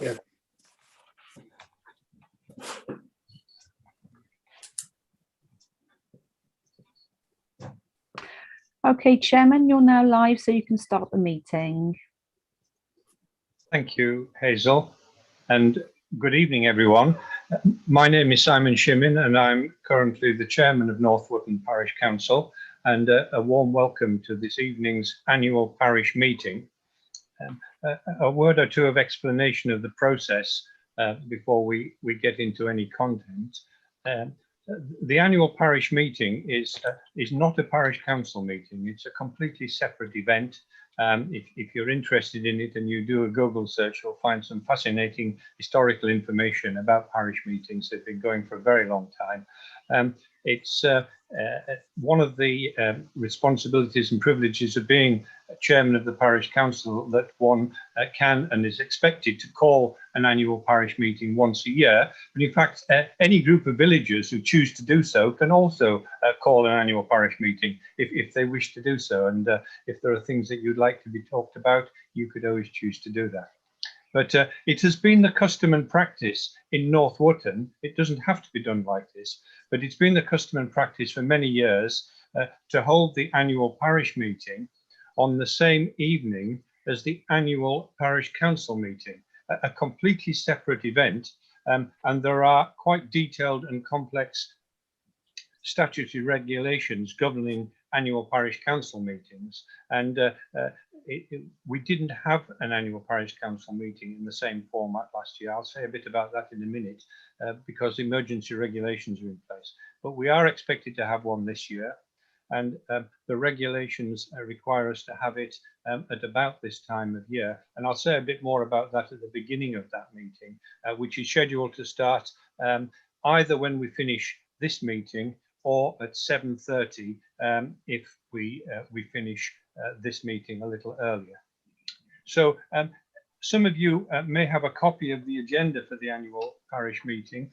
Yeah. Okay, Chairman, you're now live, so you can start the meeting. Thank you, Hazel, and good evening, everyone. My name is Simon Shimmin, and I'm currently the chairman of North Wootton Parish Council, and a warm welcome to this evening's annual parish meeting. A word or two of explanation of the process before we get into any content. The annual parish meeting is not a parish council meeting. It's a completely separate event. If you're interested in it and you do a Google search, you'll find some fascinating historical information about parish meetings. They've been going for a very long time. It's one of the responsibilities and privileges of being chairman of the parish council that one can and is expected to call an annual parish meeting once a year. But in fact, any group of villagers who choose to do so can also call an annual parish meeting if they wish to do so. And if there are things that you'd like to be talked about, you could always choose to do that. But it has been the custom and practice in North Wootton. It doesn't have to be done like this, but it's been the custom and practice for many years to hold the annual parish meeting on the same evening as the annual parish council meeting, a completely separate event. And there are quite detailed and complex statutory regulations governing annual parish council meetings. And we didn't have an annual parish council meeting in the same format last year. I'll say a bit about that in a minute because emergency regulations are in place. But we are expected to have one this year. And the regulations require us to have it at about this time of year. And I'll say a bit more about that at the beginning of that meeting, which is scheduled to start either when we finish this meeting or at 7:30 if we finish this meeting a little earlier. So some of you may have a copy of the agenda for the annual parish meeting.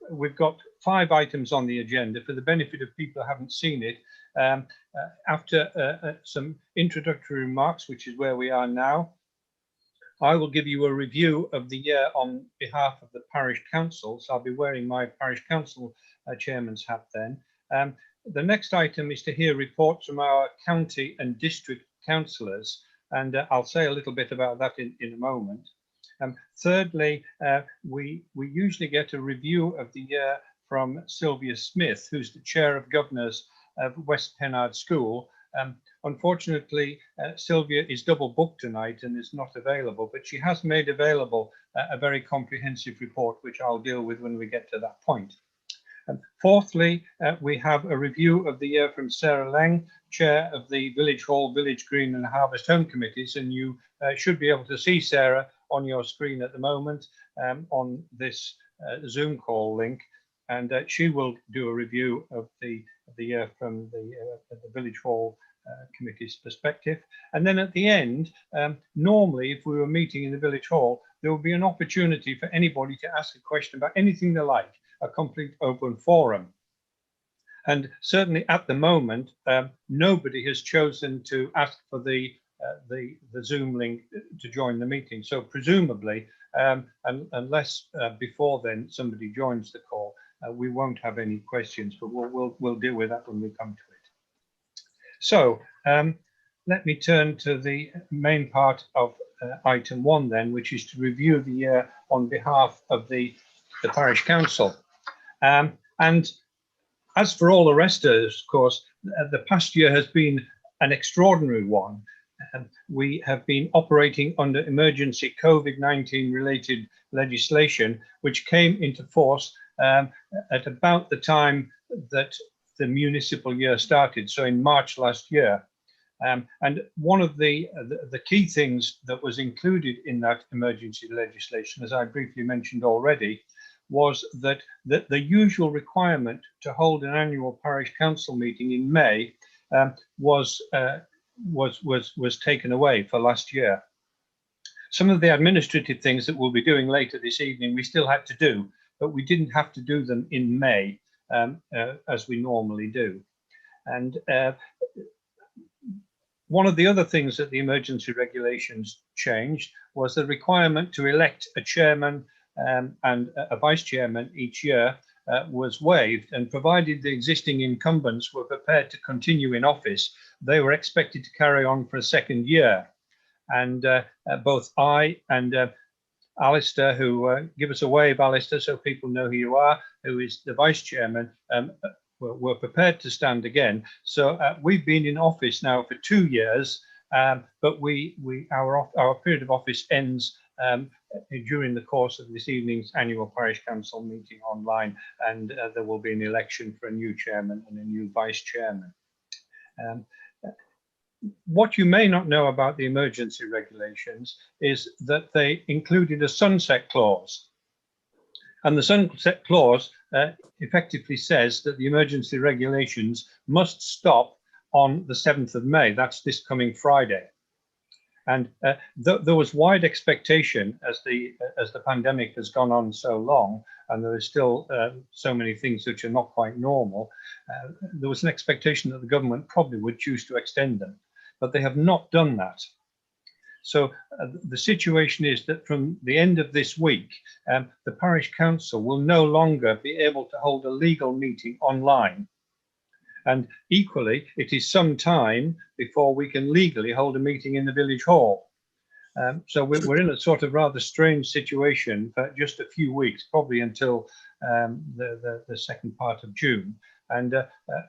We've got 5 items on the agenda. For the benefit of people who haven't seen it, after some introductory remarks, which is where we are now, I will give you a review of the year on behalf of the parish council. So I'll be wearing my parish council chairman's hat then. The next item is to hear reports from our county and district councillors, and I'll say a little bit about that in a moment. Thirdly, we usually get a review of the year from Sylvia Smith, who's the chair of governors of West Pennard School. Unfortunately, Sylvia is double booked tonight and is not available, but she has made available a very comprehensive report, which I'll deal with when we get to that point. Fourthly, we have a review of the year from Sarah Lang, chair of the Village Hall, Village Green and Harvest Home committees, and you should be able to see Sarah on your screen at the moment on this Zoom call link, and she will do a review of the year from the Village Hall committee's perspective. And then at the end, normally if we were meeting in the Village Hall, there would be an opportunity for anybody to ask a question about anything they like, a complete open forum. And certainly at the moment, nobody has chosen to ask for the Zoom link to join the meeting. So presumably, unless before then somebody joins the call, we won't have any questions, but we'll deal with that when we come to it. So let me turn to the main part of item 1 then, which is to review the year on behalf of the parish council. And as for all the rest of us, of course, the past year has been an extraordinary one. We have been operating under emergency COVID-19 related legislation, which came into force at about the time that the municipal year started, so in March last year. And one of the key things that was included in that emergency legislation, as I briefly mentioned already, was that the usual requirement to hold an annual parish council meeting in May was taken away for last year. Some of the administrative things that we'll be doing later this evening we still had to do, but we didn't have to do them in May as we normally do. And One of the other things that the emergency regulations changed was the requirement to elect a chairman and a vice chairman each year was waived, and provided the existing incumbents were prepared to continue in office, they were expected to carry on for a second year. And both I and Alistair, who give us a wave, Alistair, so people know who you are, who is the vice chairman, were prepared to stand again. So we've been in office now for 2 years, but our period of office ends during the course of this evening's annual parish council meeting online, and there will be an election for a new chairman and a new vice chairman. What you may not know about the emergency regulations is that they included a sunset clause. And the sunset clause effectively says that the emergency regulations must stop on the 7th of May. That's this coming Friday. And there was wide expectation as the pandemic has gone on so long, and there are still so many things which are not quite normal. There was an expectation that the government probably would choose to extend them, but they have not done that. So the situation is that from the end of this week, the parish council will no longer be able to hold a legal meeting online. And equally, it is some time before we can legally hold a meeting in the village hall. So we're in a sort of rather strange situation for just a few weeks, probably until the second part of June. And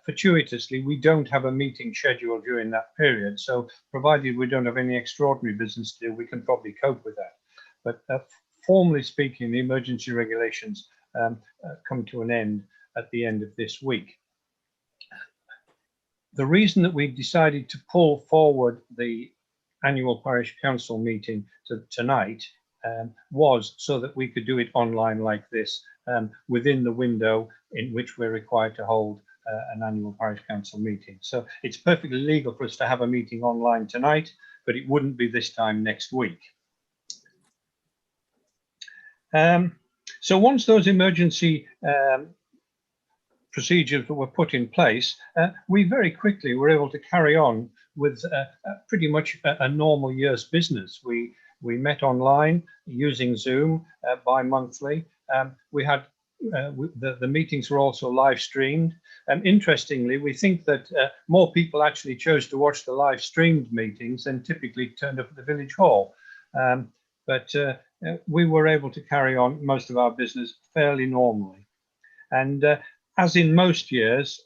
fortuitously, we don't have a meeting scheduled during that period. So provided we don't have any extraordinary business to do, we can probably cope with that. But formally speaking, the emergency regulations come to an end at the end of this week. The reason that we decided to pull forward the annual parish council meeting to tonight was so that we could do it online like this within the window in which we're required to hold an annual parish council meeting. So it's perfectly legal for us to have a meeting online tonight, but it wouldn't be this time next week. So once those emergency procedures that were put in place, we very quickly were able to carry on with pretty much a normal year's business. We met online using Zoom bi-monthly. We had the meetings were also live streamed. Interestingly, we think that more people actually chose to watch the live streamed meetings than typically turned up at the village hall. But we were able to carry on most of our business fairly normally. And as in most years,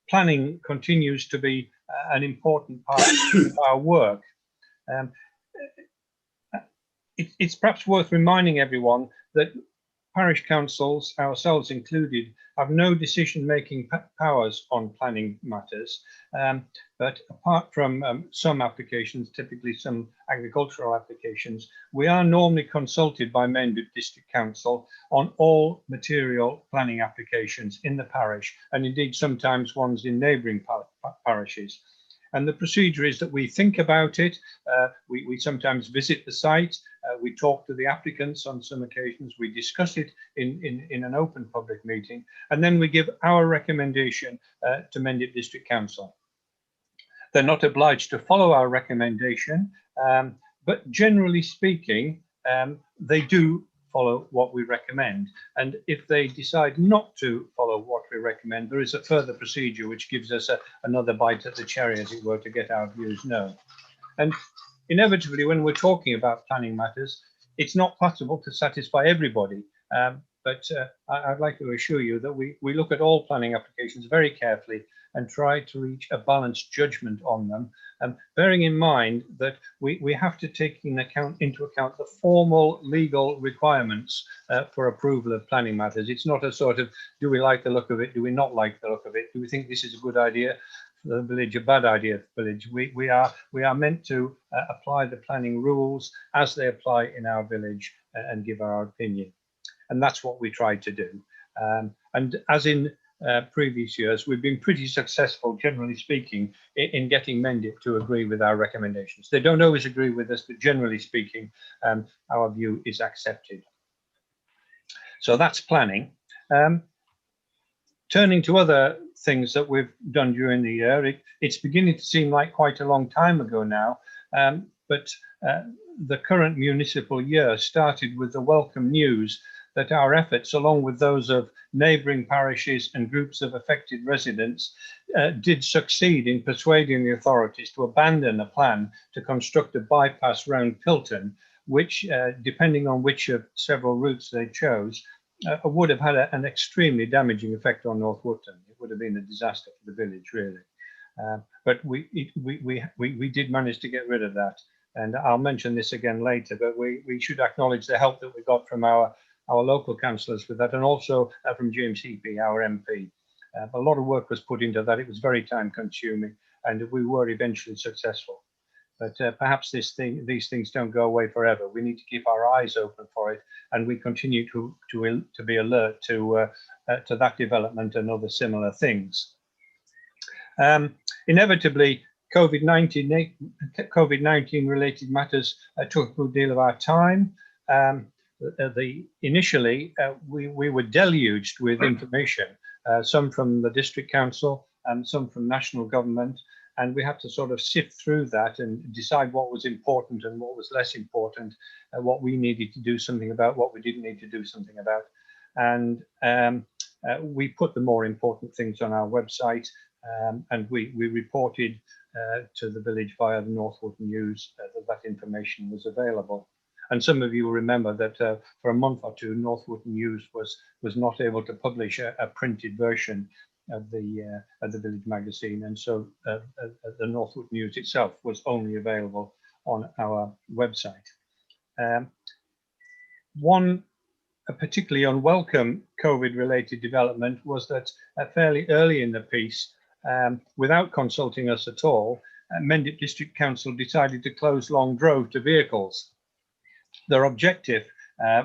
planning continues to be an important part of our work. It's perhaps worth reminding everyone that parish councils, ourselves included, have no decision-making powers on planning matters. But apart from some applications, typically some agricultural applications, we are normally consulted by Mendip District Council on all material planning applications in the parish, and indeed sometimes ones in neighbouring parishes. And the procedure is that we think about it, we sometimes visit the site, we talk to the applicants on some occasions, we discuss it in an open public meeting, and then we give our recommendation to Mendip District Council. They're not obliged to follow our recommendation, but generally speaking, they do follow what we recommend. And if they decide not to follow what we recommend, there is a further procedure which gives us another bite at the cherry, as it were, to get our views known. And inevitably, when we're talking about planning matters, it's not possible to satisfy everybody. But I'd like to assure you that we look at all planning applications very carefully and try to reach a balanced judgment on them, bearing in mind that we have to take into account the formal legal requirements for approval of planning matters. It's not a sort of, do we like the look of it, do we not like the look of it, do we think this is a good idea for the village, a bad idea for the village. We are meant to apply the planning rules as they apply in our village and give our opinion. And that's what we try to do. And as in previous years, we've been pretty successful, generally speaking, in getting Mendip to agree with our recommendations. They don't always agree with us, but generally speaking, our view is accepted. So that's planning. Turning to other things that we've done during the year. It's beginning to seem like quite a long time ago now, but the current municipal year started with the welcome news that our efforts, along with those of neighbouring parishes and groups of affected residents, did succeed in persuading the authorities to abandon a plan to construct a bypass round Pilton, which, depending on which of several routes they chose, would have had an extremely damaging effect on North Wootton. It would have been a disaster for the village, really. But we did manage to get rid of that. And I'll mention this again later, but we should acknowledge the help that we got from our local councillors with that, and also from James Heapy, our MP. A lot of work was put into that. It was very time consuming, and we were eventually successful. But perhaps these things don't go away forever. We need to keep our eyes open for it, and we continue to be alert to that development and other similar things. Inevitably, COVID-19 related matters took a good deal of our time. Initially, we were deluged with information, some from the district council and some from national government, and we had to sort of sift through that and decide what was important and what was less important, what we needed to do something about, what we didn't need to do something about. And we put the more important things on our website, and we reported to the village via the North Wootton News that information was available. And some of you will remember that for a month or two, North Wootton News was not able to publish a printed version of the village magazine, and so the North Wootton News itself was only available on our website. One particularly unwelcome COVID-related development was that fairly early in the piece, without consulting us at all, Mendip District Council decided to close Long Drove to vehicles. Their objective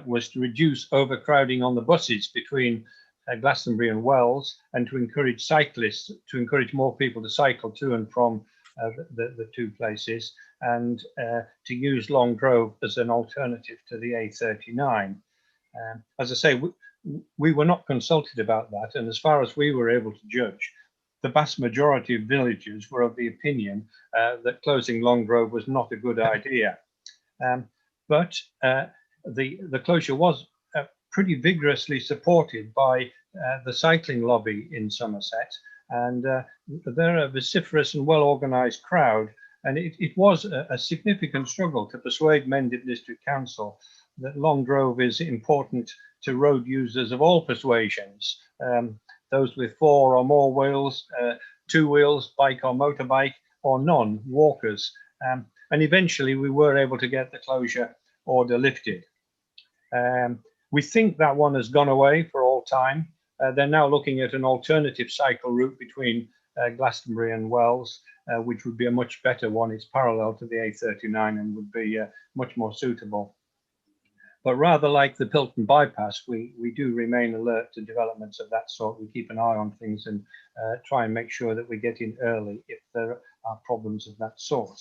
was to reduce overcrowding on the buses between Glastonbury and Wells, and to encourage cyclists, to encourage more people to cycle to and from the two places, and to use Long Drove as an alternative to the A39. As I say, we were not consulted about that, and as far as we were able to judge, the vast majority of villagers were of the opinion that closing Long Drove was not a good idea. But the closure was pretty vigorously supported by the cycling lobby in Somerset, and they're a vociferous and well-organised crowd, and it was a significant struggle to persuade Mendip District Council that Long Drove is important to road users of all persuasions, those with 4 or more wheels, 2 wheels, bike or motorbike, or none, walkers. And eventually we were able to get the closure order lifted. We think that one has gone away for all time. They're now looking at an alternative cycle route between Glastonbury and Wells, which would be a much better one. It's parallel to the A39 and would be much more suitable. But rather like the Pilton bypass, we do remain alert to developments of that sort. We keep an eye on things and try and make sure that we get in early if there are problems of that sort.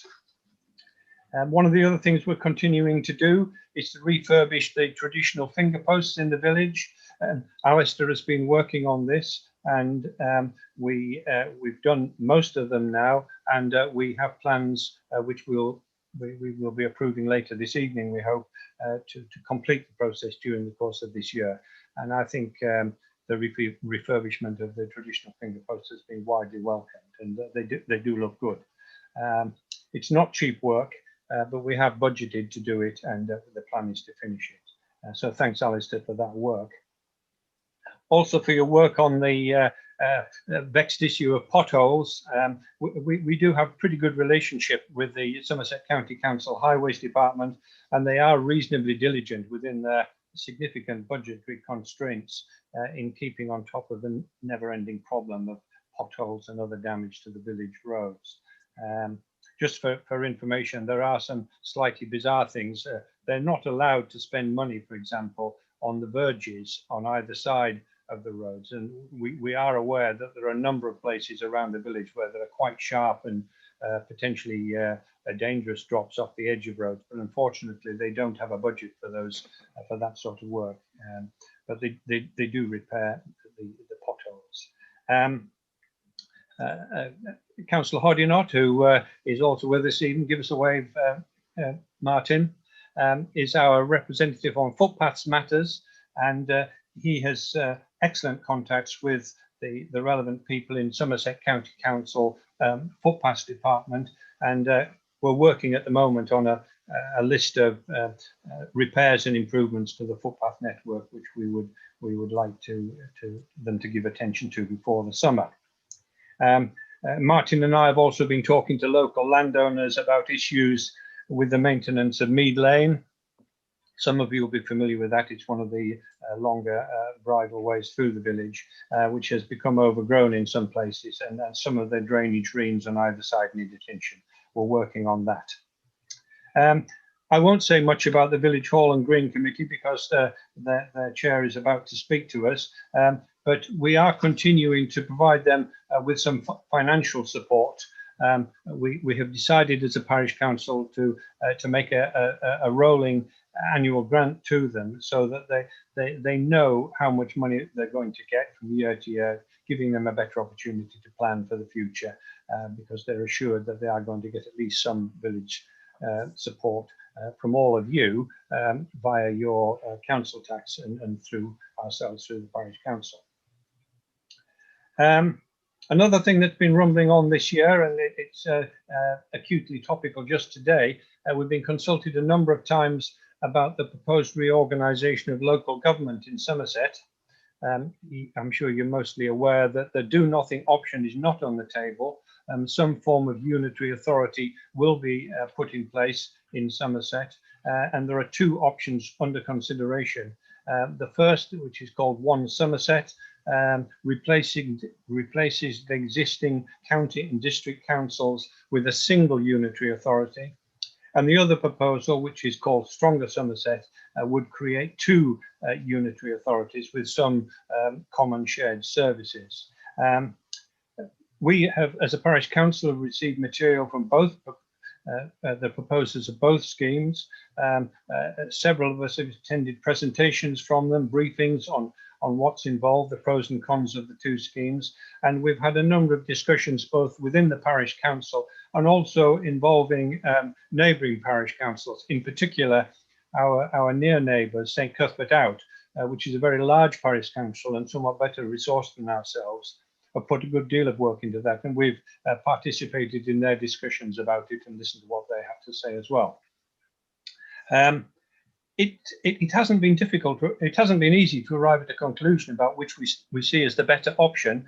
One of the other things we're continuing to do is to refurbish the traditional finger posts in the village. Alistair has been working on this, and we've done most of them now, and we have plans which we will be approving later this evening, we hope, to complete the process during the course of this year. And I think the refurbishment of the traditional finger posts has been widely welcomed, and they do look good. It's not cheap work, but we have budgeted to do it, and the plan is to finish it. So thanks, Alistair, for that work. Also for your work on the vexed issue of potholes. We do have a pretty good relationship with the Somerset County Council Highways Department, and they are reasonably diligent within their significant budgetary constraints in keeping on top of the never-ending problem of potholes and other damage to the village roads. Just for information, there are some slightly bizarre things. They're not allowed to spend money, for example, on the verges on either side of the roads. And we are aware that there are a number of places around the village where there are quite sharp and potentially dangerous drops off the edge of roads. But unfortunately, they don't have a budget for those, for that sort of work. But they do repair the potholes. Councillor Hodinott, who is also with us even. Give us a wave, Martin, is our representative on Footpaths Matters, and he has excellent contacts with the relevant people in Somerset County Council Footpaths Department, and we're working at the moment on a list of repairs and improvements to the footpath network, which we would like them to give attention to before the summer. Martin and I have also been talking to local landowners about issues with the maintenance of Mead Lane. Some of you will be familiar with that. It's one of the longer bridleways through the village, which has become overgrown in some places, and some of the drainage reams on either side need attention. We're working on that. I won't say much about the Village Hall and Green Committee because their chair is about to speak to us, but we are continuing to provide them with some financial support. We have decided as a parish council to make a rolling annual grant to them, so that they know how much money they're going to get from year to year, giving them a better opportunity to plan for the future, because they're assured that they are going to get at least some village support from all of you via your council tax and through ourselves, through the parish council. Another thing that's been rumbling on this year, and it's acutely topical just today, we've been consulted a number of times about the proposed reorganisation of local government in Somerset. I'm sure you're mostly aware that the do nothing option is not on the table. Some form of unitary authority will be put in place in Somerset, and there are two options under consideration. The first, which is called One Somerset, replaces the existing county and district councils with a single unitary authority. And the other proposal, which is called Stronger Somerset, would create two unitary authorities with some common shared services. We have, as a parish council, received material from both the proposers of both schemes. Several of us have attended presentations from them, briefings on what's involved, the pros and cons of the two schemes. And we've had a number of discussions both within the parish council and also involving neighbouring parish councils, in particular our near neighbours, St Cuthbert Out, which is a very large parish council and somewhat better resourced than ourselves, have put a good deal of work into that, and we've participated in their discussions about it and listened to what they have to say as well. It hasn't been difficult, it hasn't been easy to arrive at a conclusion about which we see as the better option,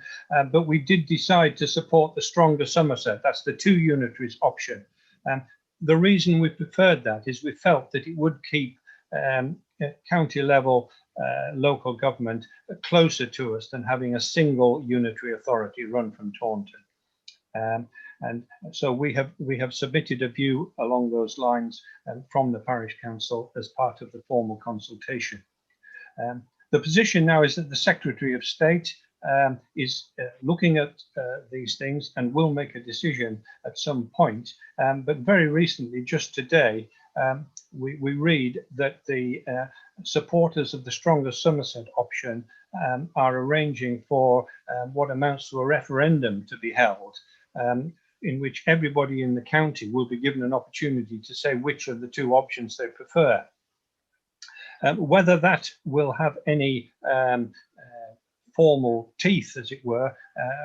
but we did decide to support the Stronger Somerset. That's the two unitaries option. The reason we preferred that is we felt that it would keep county level local government closer to us than having a single unitary authority run from Taunton. And so we have submitted a view along those lines from the parish council as part of the formal consultation. The position now is that the Secretary of State is looking at these things and will make a decision at some point. But very recently, just today, we read that the supporters of the Stronger Somerset option are arranging for what amounts to a referendum to be held, in which everybody in the county will be given an opportunity to say which of the two options they prefer. Whether that will have any formal teeth, as it were,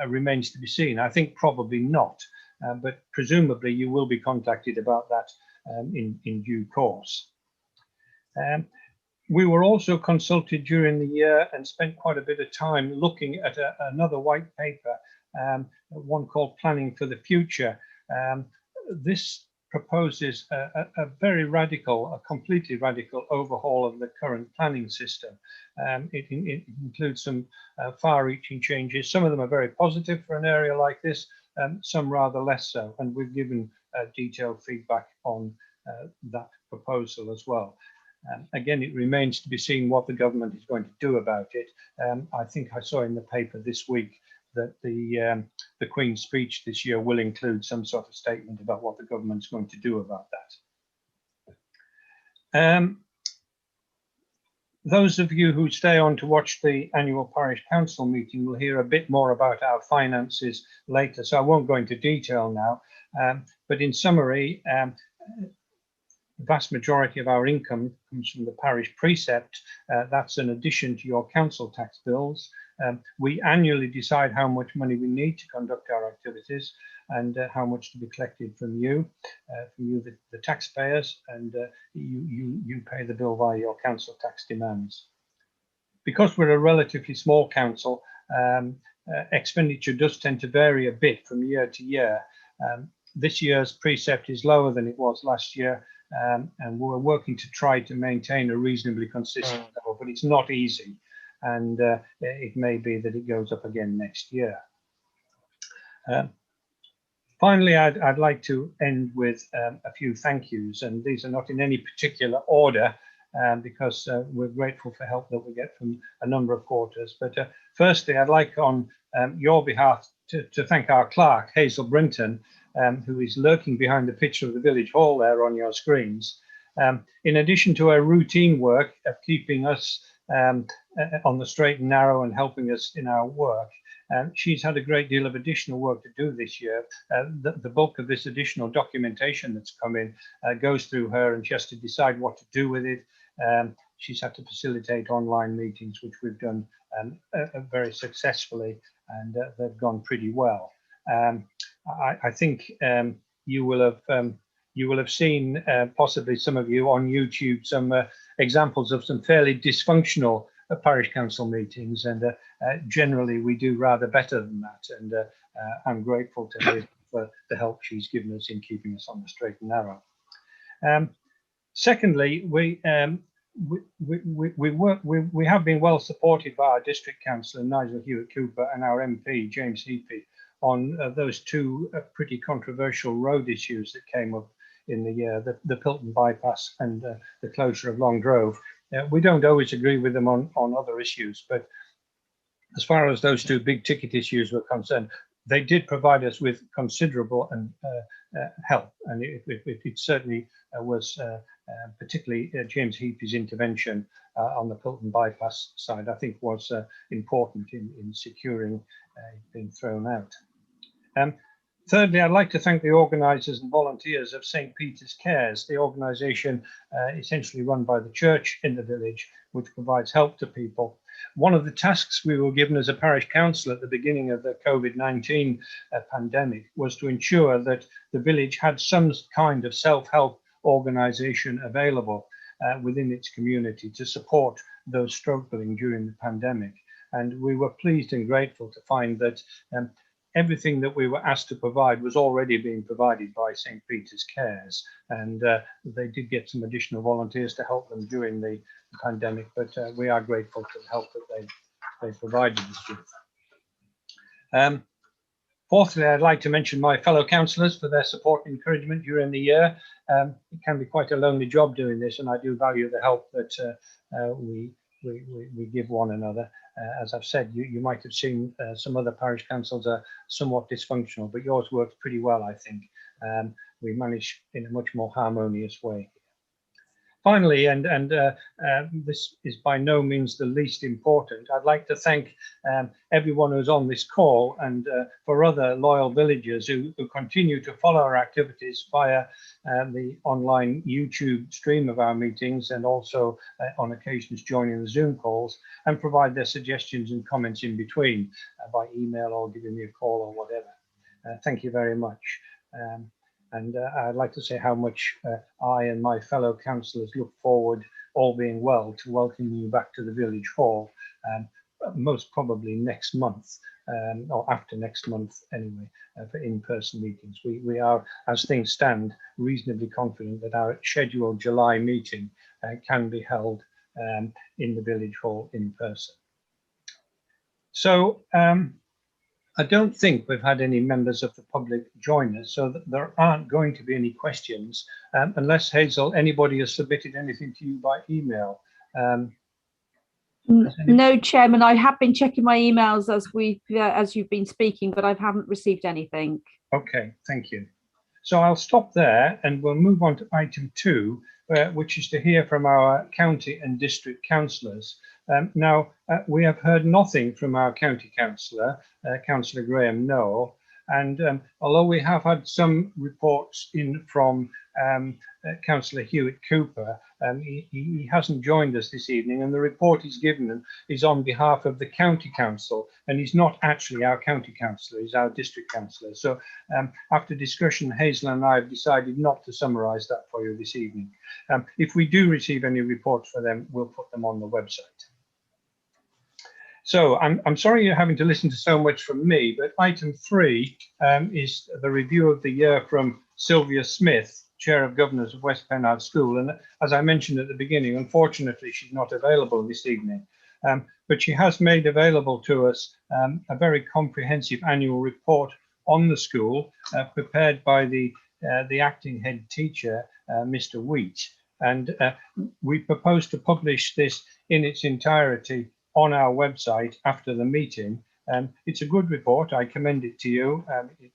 remains to be seen. I think probably not, but presumably you will be contacted about that in due course. We were also consulted during the year and spent quite a bit of time looking at another white paper, one called Planning for the Future. This proposes a very radical, a completely radical overhaul of the current planning system. It includes some far-reaching changes. Some of them are very positive for an area like this, some rather less so, and we've given detailed feedback on that proposal as well. Again, it remains to be seen what the government is going to do about it. I think I saw in the paper this week that the Queen's speech this year will include some sort of statement about what the government's going to do about that. Those of you who stay on to watch the annual parish council meeting will hear a bit more about our finances later, so I won't go into detail now. But in summary, the vast majority of our income comes from the parish precept. That's an addition to your council tax bills. We annually decide how much money we need to conduct our activities and how much to be collected from you, the taxpayers, and you pay the bill via your council tax demands. Because we're a relatively small council, expenditure does tend to vary a bit from year to year. This year's precept is lower than it was last year, and we're working to try to maintain a reasonably consistent level, but it's not easy, and it may be that it goes up again next year. Finally, I'd like to end with a few thank yous, and these are not in any particular order, because we're grateful for help that we get from a number of quarters. But firstly, I'd like on your behalf to thank our clerk, Hazel Brinton, who is lurking behind the picture of the village hall there on your screens. In addition to her routine work of keeping us on the straight and narrow and helping us in our work, she's had a great deal of additional work to do this year. The bulk of this additional documentation that's come in goes through her, and she has to decide what to do with it. She's had to facilitate online meetings, which we've done very successfully, and they've gone pretty well. I think you will have seen, possibly some of you on YouTube, some examples of some fairly dysfunctional parish council meetings, and generally we do rather better than that, and I'm grateful to her for the help she's given us in keeping us on the straight and narrow. Secondly, we have been well supported by our district councillor Nigel Hewitt Cooper and our MP James Heapy on those two pretty controversial road issues that came up in the year, the Pilton bypass and the closure of Long Grove. We don't always agree with them on other issues, but as far as those two big ticket issues were concerned, they did provide us with considerable help, and it certainly was particularly James Heapy's intervention on the Pilton bypass side, I think, was important in securing being thrown out. Thirdly, I'd like to thank the organisers and volunteers of St. Peter's Cares, the organisation essentially run by the church in the village, which provides help to people. One of the tasks we were given as a parish council at the beginning of the COVID-19 pandemic was to ensure that the village had some kind of self-help organisation available within its community to support those struggling during the pandemic. And we were pleased and grateful to find that everything that we were asked to provide was already being provided by St. Peter's Cares, and they did get some additional volunteers to help them during the pandemic, but we are grateful for the help that they provided us with. Fourthly, I'd like to mention my fellow councillors for their support and encouragement during the year. It can be quite a lonely job doing this, and I do value the help that we give one another. As I've said, you might have seen some other parish councils are somewhat dysfunctional, but yours works pretty well, I think. We manage in a much more harmonious way. Finally, and this is by no means the least important, I'd like to thank everyone who's on this call, and for other loyal villagers who continue to follow our activities via the online YouTube stream of our meetings, and also on occasions joining the Zoom calls, and provide their suggestions and comments in between by email or giving me a call or whatever. Thank you very much. And I'd like to say how much I and my fellow councillors look forward, all being well, to welcoming you back to the village hall, most probably next month, or after next month anyway, for in-person meetings. We are, as things stand, reasonably confident that our scheduled July meeting can be held in the village hall in person. So, I don't think we've had any members of the public join us, so that there aren't going to be any questions, unless, Hazel, anybody has submitted anything to you by email. No, Chairman, I have been checking my emails as you've been speaking, but I haven't received anything. Okay, thank you. So I'll stop there and we'll move on to item 2, which is to hear from our county and district councillors. Now, we have heard nothing from our county councillor, Councillor Graham Noel, and although we have had some reports in from Councillor Hewitt Cooper, he hasn't joined us this evening, and the report he's given is on behalf of the county council, and he's not actually our county councillor, he's our district councillor. So after discussion, Hazel and I have decided not to summarise that for you this evening. If we do receive any reports for them, we'll put them on the website. So I'm sorry you're having to listen to so much from me, but item 3 is the review of the year from Sylvia Smith, Chair of Governors of West Pennard School. And as I mentioned at the beginning, unfortunately, she's not available this evening. But she has made available to us a very comprehensive annual report on the school, prepared by the acting head teacher, Mr. Wheat. And we propose to publish this in its entirety on our website after the meeting. It's a good report. I commend it to you.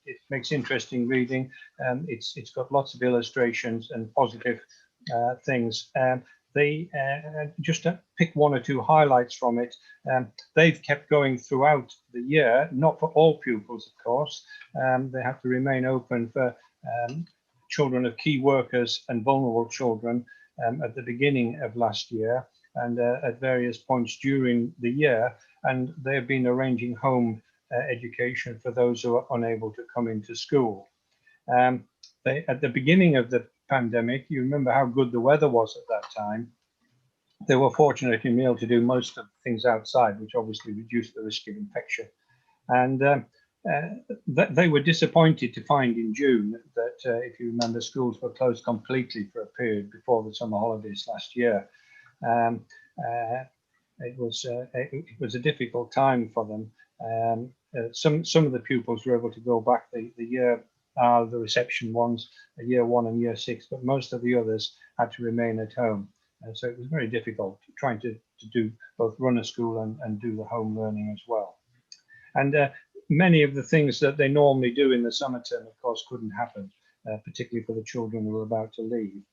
It makes interesting reading. It's got lots of illustrations and positive things. Just to pick one or two highlights from it, they've kept going throughout the year, not for all pupils, of course. They have to remain open for children of key workers and vulnerable children at the beginning of last year, and at various points during the year, and they have been arranging home education for those who are unable to come into school. At the beginning of the pandemic, you remember how good the weather was at that time. They were fortunate in being able to do most of the things outside, which obviously reduced the risk of infection. And they were disappointed to find in June that, if you remember, schools were closed completely for a period before the summer holidays last year. It was a difficult time for them. Some of the pupils were able to go back the year, the reception ones, year 1 and year 6, but most of the others had to remain at home. So it was very difficult trying to do both run a school and do the home learning as well. And many of the things that they normally do in the summer term, of course, couldn't happen. Particularly for the children who were about to leave.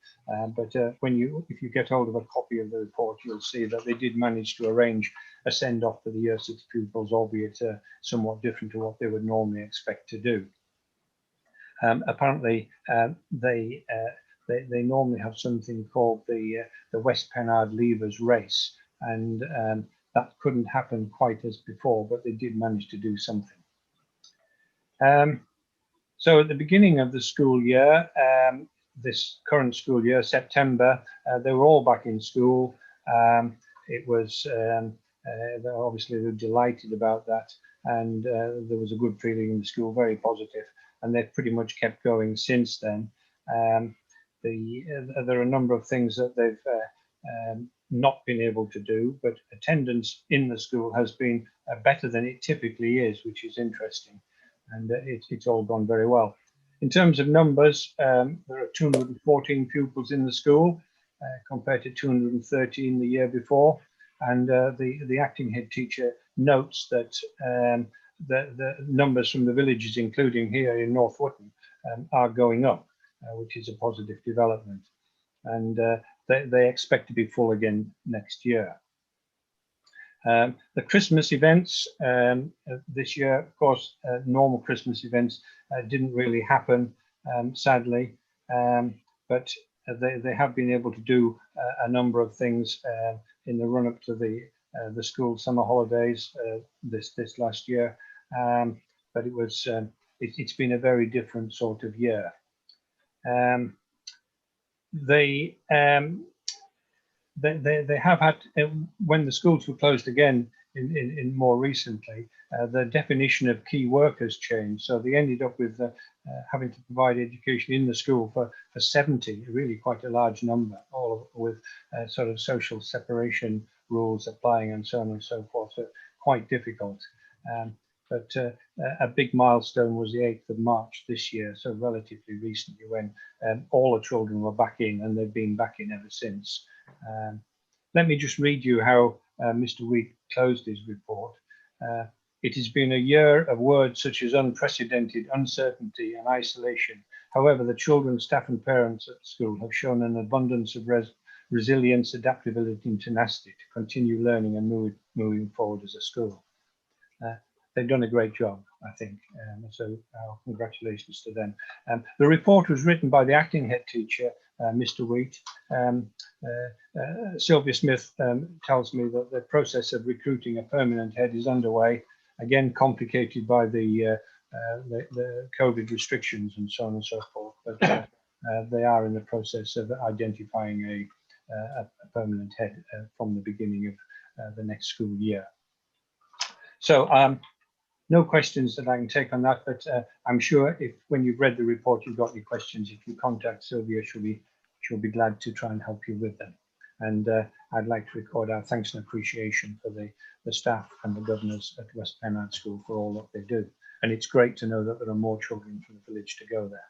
But if you get hold of a copy of the report, you'll see that they did manage to arrange a send-off for the year 6 pupils, albeit somewhat different to what they would normally expect to do. Apparently, they normally have something called the West Pennard Leavers Race, and that couldn't happen quite as before, but they did manage to do something. So at the beginning of the school year, this current school year, September, they were all back in school. It was, obviously they were delighted about that, and there was a good feeling in the school, very positive, and they've pretty much kept going since then. There are a number of things that they've not been able to do, but attendance in the school has been better than it typically is, which is interesting. And it's all gone very well. In terms of numbers, there are 214 pupils in the school compared to 213 the year before. And the acting head teacher notes that the numbers from the villages, including here in North Wootton, are going up, which is a positive development. And they expect to be full again next year. The Christmas events this year, of course, normal Christmas events didn't really happen, sadly, but they have been able to do a number of things in the run-up to the school summer holidays this last year, but it's been a very different sort of year. They have had, when the schools were closed again in more recently, the definition of key workers changed. So they ended up with having to provide education in the school for 70, really quite a large number, all with sort of social separation rules applying and so on and so forth. So quite difficult. But a big milestone was the 8th of March this year, so relatively recently, when all the children were back in, and they've been back in ever since. Let me just read you how Mr. Wheat closed his report. It has been a year of words such as unprecedented, uncertainty and isolation However, the children, staff and parents at the school have shown an abundance of resilience, adaptability and tenacity to continue learning and moving forward as a school. They've done a great job, I think, so congratulations to them. The report was written by the acting head teacher, Mr. Wheat. Sylvia Smith tells me that the process of recruiting a permanent head is underway, again complicated by the COVID restrictions and so on and so forth, but they are in the process of identifying a permanent head from the beginning of the next school year. So no questions that I can take on that, but I'm sure if when you've read the report you've got any questions, if you contact Sylvia, she'll be glad to try and help you with them. And I'd like to record our thanks and appreciation for the staff and the governors at West Pennard School for all that they do. And it's great to know that there are more children from the village to go there.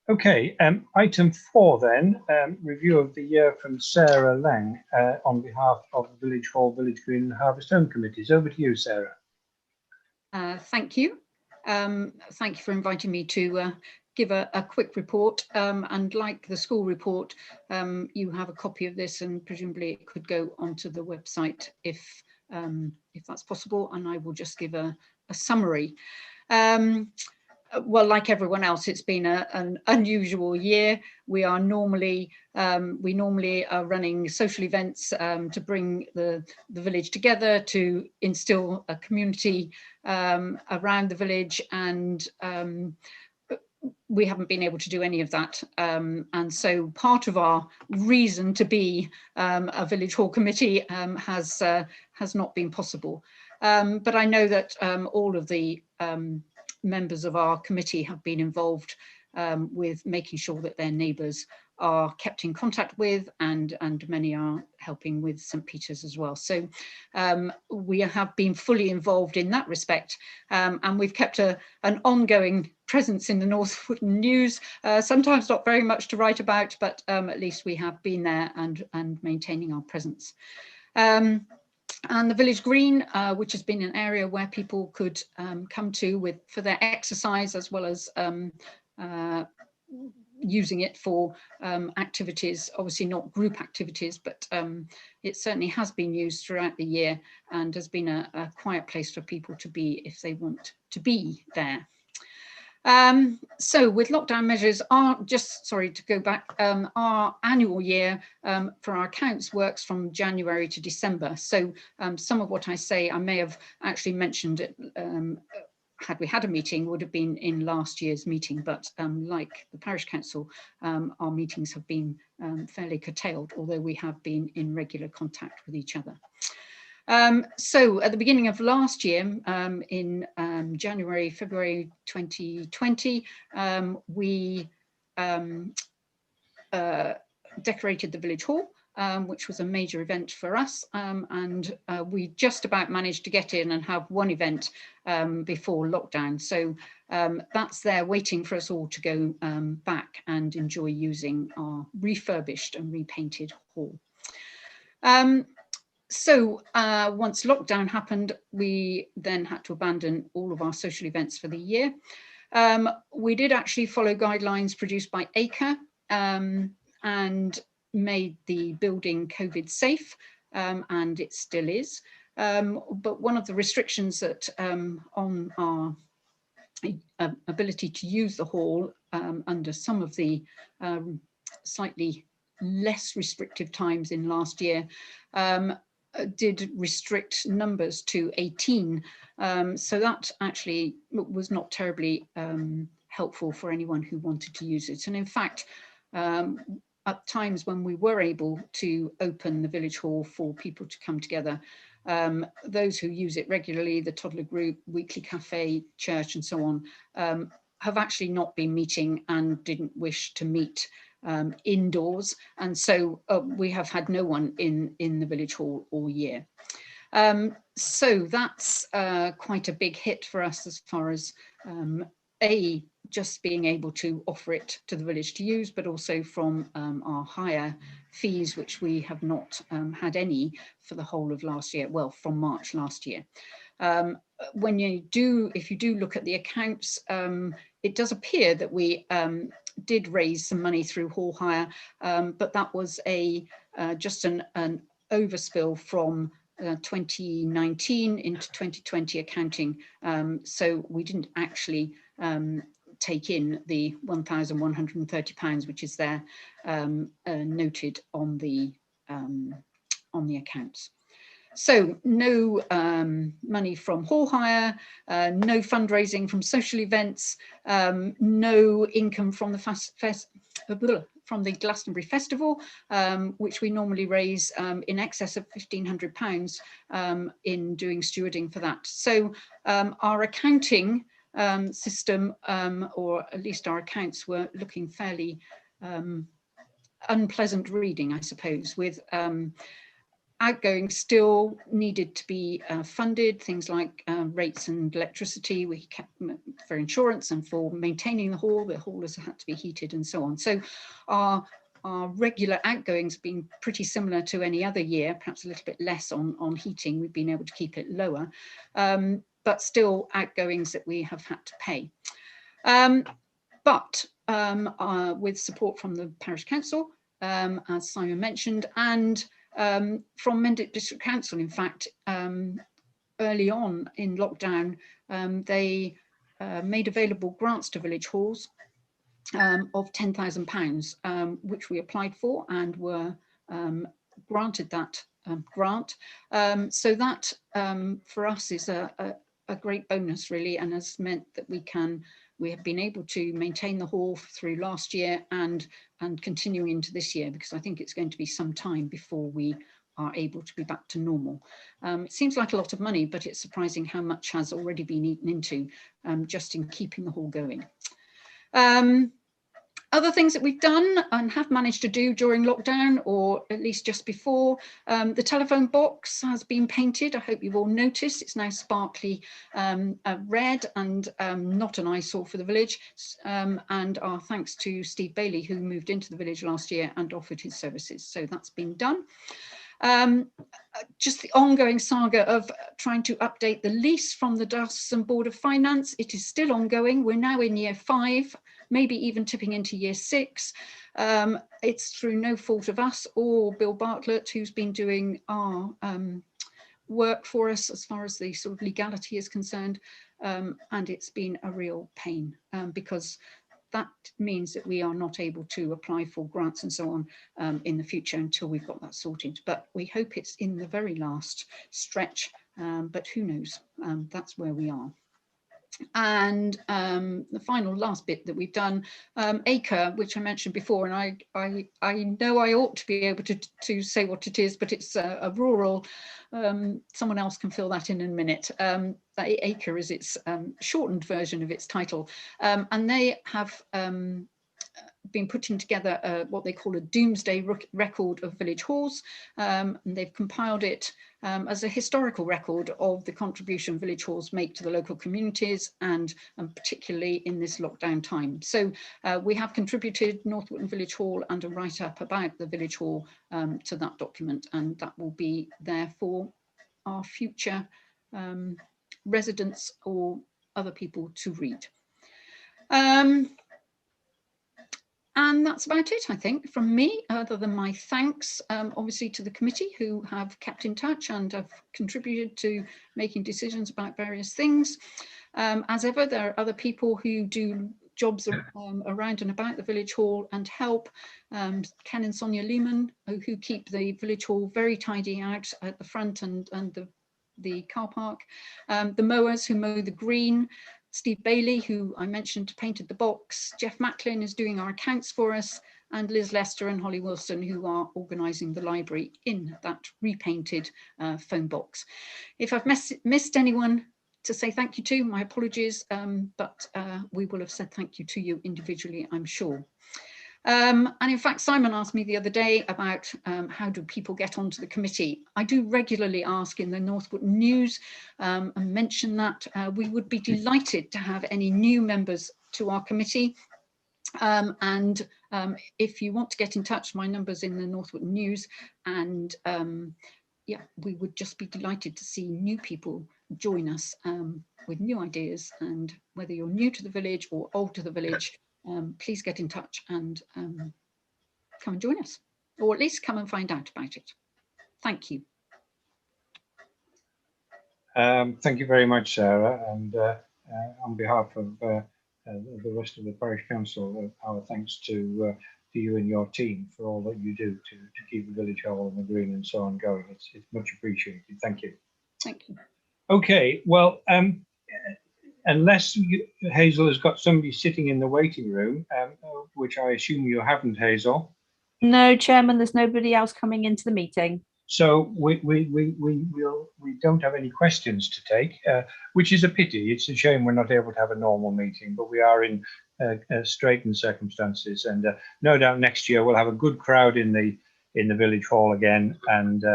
Okay, item 4 then, review of the year from Sarah Lang on behalf of the Village Hall, Village Green and Harvest Home Committees. Over to you, Sarah. Thank you. Thank you for inviting me to give a quick report. And like the school report, you have a copy of this and presumably it could go onto the website if that's possible. And I will just give a summary. Well, like everyone else, it's been an unusual year. We normally are running social events to bring the village together, to instill a community around the village, and we haven't been able to do any of that. And so part of our reason to be a village hall committee has not been possible. But I know that all of the members of our committee have been involved with making sure that their neighbours are kept in contact with, and many are helping with St Peter's as well. So we have been fully involved in that respect, and we've kept an ongoing presence in the North Wootton news, sometimes not very much to write about, but at least we have been there and maintaining our presence. And the village green, which has been an area where people could come to for their exercise, as well as using it for activities, obviously not group activities, but it certainly has been used throughout the year and has been a quiet place for people to be if they want to be there. So with lockdown measures, to go back, our annual year for our accounts works from January to December. So some of what I say, I may have actually mentioned it had we had a meeting, would have been in last year's meeting, but like the parish council, our meetings have been fairly curtailed, although we have been in regular contact with each other. So at the beginning of last year, in January, February 2020, we decorated the village hall, which was a major event for us, and we just about managed to get in and have one event before lockdown. So that's there waiting for us all to go back and enjoy using our refurbished and repainted hall. So once lockdown happened, we then had to abandon all of our social events for the year. We did actually follow guidelines produced by ACRE and made the building COVID safe, and it still is. But one of the restrictions that on our ability to use the hall under some of the slightly less restrictive times in last year did restrict numbers to 18. So that actually was not terribly helpful for anyone who wanted to use it. And in fact, at times when we were able to open the village hall for people to come together, those who use it regularly, the toddler group, weekly cafe, church and so on, have actually not been meeting and didn't wish to meet indoors, and so we have had no one in the village hall all year. So that's quite a big hit for us as far as just being able to offer it to the village to use, but also from our higher fees, which we have not had any for the whole of last year, well, from March last year. If you do look at the accounts, it does appear that we did raise some money through hall hire, but that was just an overspill from 2019 into 2020 accounting. So we didn't actually take in the £1,130, which is there noted on the accounts. So no money from hall hire, no fundraising from social events, no income from the from the Glastonbury Festival, which we normally raise in excess of £1,500 in doing stewarding for that. So our accounting system, or at least our accounts, were looking fairly unpleasant reading, I suppose, with outgoings still needed to be funded, things like rates and electricity we kept for insurance and for maintaining the hall has had to be heated and so on. So our regular outgoings have been pretty similar to any other year, perhaps a little bit less on heating. We've been able to keep it lower, but still outgoings that we have had to pay. But with support from the Parish Council, as Simon mentioned, and from Mendip District Council, in fact, early on in lockdown, they made available grants to village halls of £10,000, which we applied for and were granted that grant. So that for us is a great bonus, really, and has meant that we have been able to maintain the hall through last year and continuing into this year, because I think it's going to be some time before we are able to be back to normal. It seems like a lot of money, but it's surprising how much has already been eaten into just in keeping the hall going. Other things that we've done and have managed to do during lockdown, or at least just before, the telephone box has been painted. I hope you've all noticed. It's now sparkly red and not an eyesore for the village. And our thanks to Steve Bailey, who moved into the village last year and offered his services. So that's been done. Just the ongoing saga of trying to update the lease from the Diocesan Board of Finance. It is still ongoing. We're now in year 5, maybe even tipping into year 6. It's through no fault of us or Bill Bartlett, who's been doing our work for us as far as the sort of legality is concerned. And it's been a real pain because that means that we are not able to apply for grants and so on in the future until we've got that sorted. But we hope it's in the very last stretch, but who knows? That's where we are. And the last bit that we've done, acre, which I mentioned before, and I know I ought to be able to say what it is, but it's a rural, someone else can fill that in a minute. Acre is its shortened version of its title, and they have been putting together what they call a doomsday record of village halls, and they've compiled it as a historical record of the contribution village halls make to the local communities, and particularly in this lockdown time. So we have contributed North Wootton Village Hall and a write-up about the village hall to that document, and that will be there for our future residents or other people to read. And that's about it, I think, from me, other than my thanks, obviously, to the committee who have kept in touch and have contributed to making decisions about various things. As ever, there are other people who do jobs around and about the village hall and help. Ken and Sonia Lehman, who keep the village hall very tidy out at the front and the car park. The mowers who mow the green. Steve Bailey, who I mentioned, painted the box. Jeff Macklin is doing our accounts for us, and Liz Lester and Holly Wilson, who are organising the library in that repainted phone box. If I've missed anyone to say thank you to, my apologies, but we will have said thank you to you individually, I'm sure. And in fact, Simon asked me the other day about how do people get onto the committee. I do regularly ask in the North Wootton News and mention that we would be delighted to have any new members to our committee. And if you want to get in touch, my number's in the North Wootton News, and yeah, we would just be delighted to see new people join us with new ideas. And whether you're new to the village or old to the village, please get in touch and come and join us, or at least come and find out about it. Thank you. Thank you very much, Sarah, and on behalf of the rest of the Parish Council, our thanks to you and your team for all that you do to keep the village hall and the green and so on going. It's much appreciated. Thank you. Thank you. Okay, well, unless Hazel has got somebody sitting in the waiting room, which I assume you haven't, Hazel. No, Chairman, there's nobody else coming into the meeting. So we don't have any questions to take, which is a pity. It's a shame we're not able to have a normal meeting, but we are in straitened circumstances, and no doubt next year we'll have a good crowd in the village hall again, and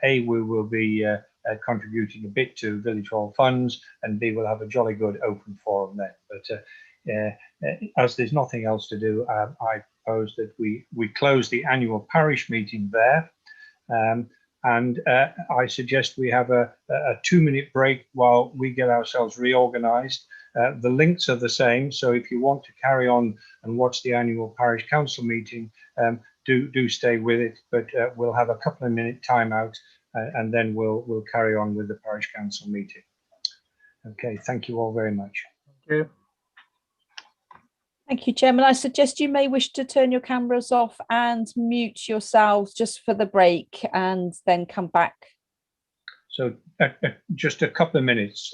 we will be contributing a bit to village hall funds, and B, will have a jolly good open forum then. But as there's nothing else to do, I propose that we close the annual parish meeting there. And I suggest we have a 2-minute break while we get ourselves reorganized. The links are the same, so if you want to carry on and watch the annual parish council meeting, do stay with it, but we'll have a couple of minute timeout, and then we'll carry on with the parish council meeting. Okay, thank you all very much. Thank you. Thank you, Chairman. I suggest you may wish to turn your cameras off and mute yourselves just for the break, and then come back. So just a couple of minutes.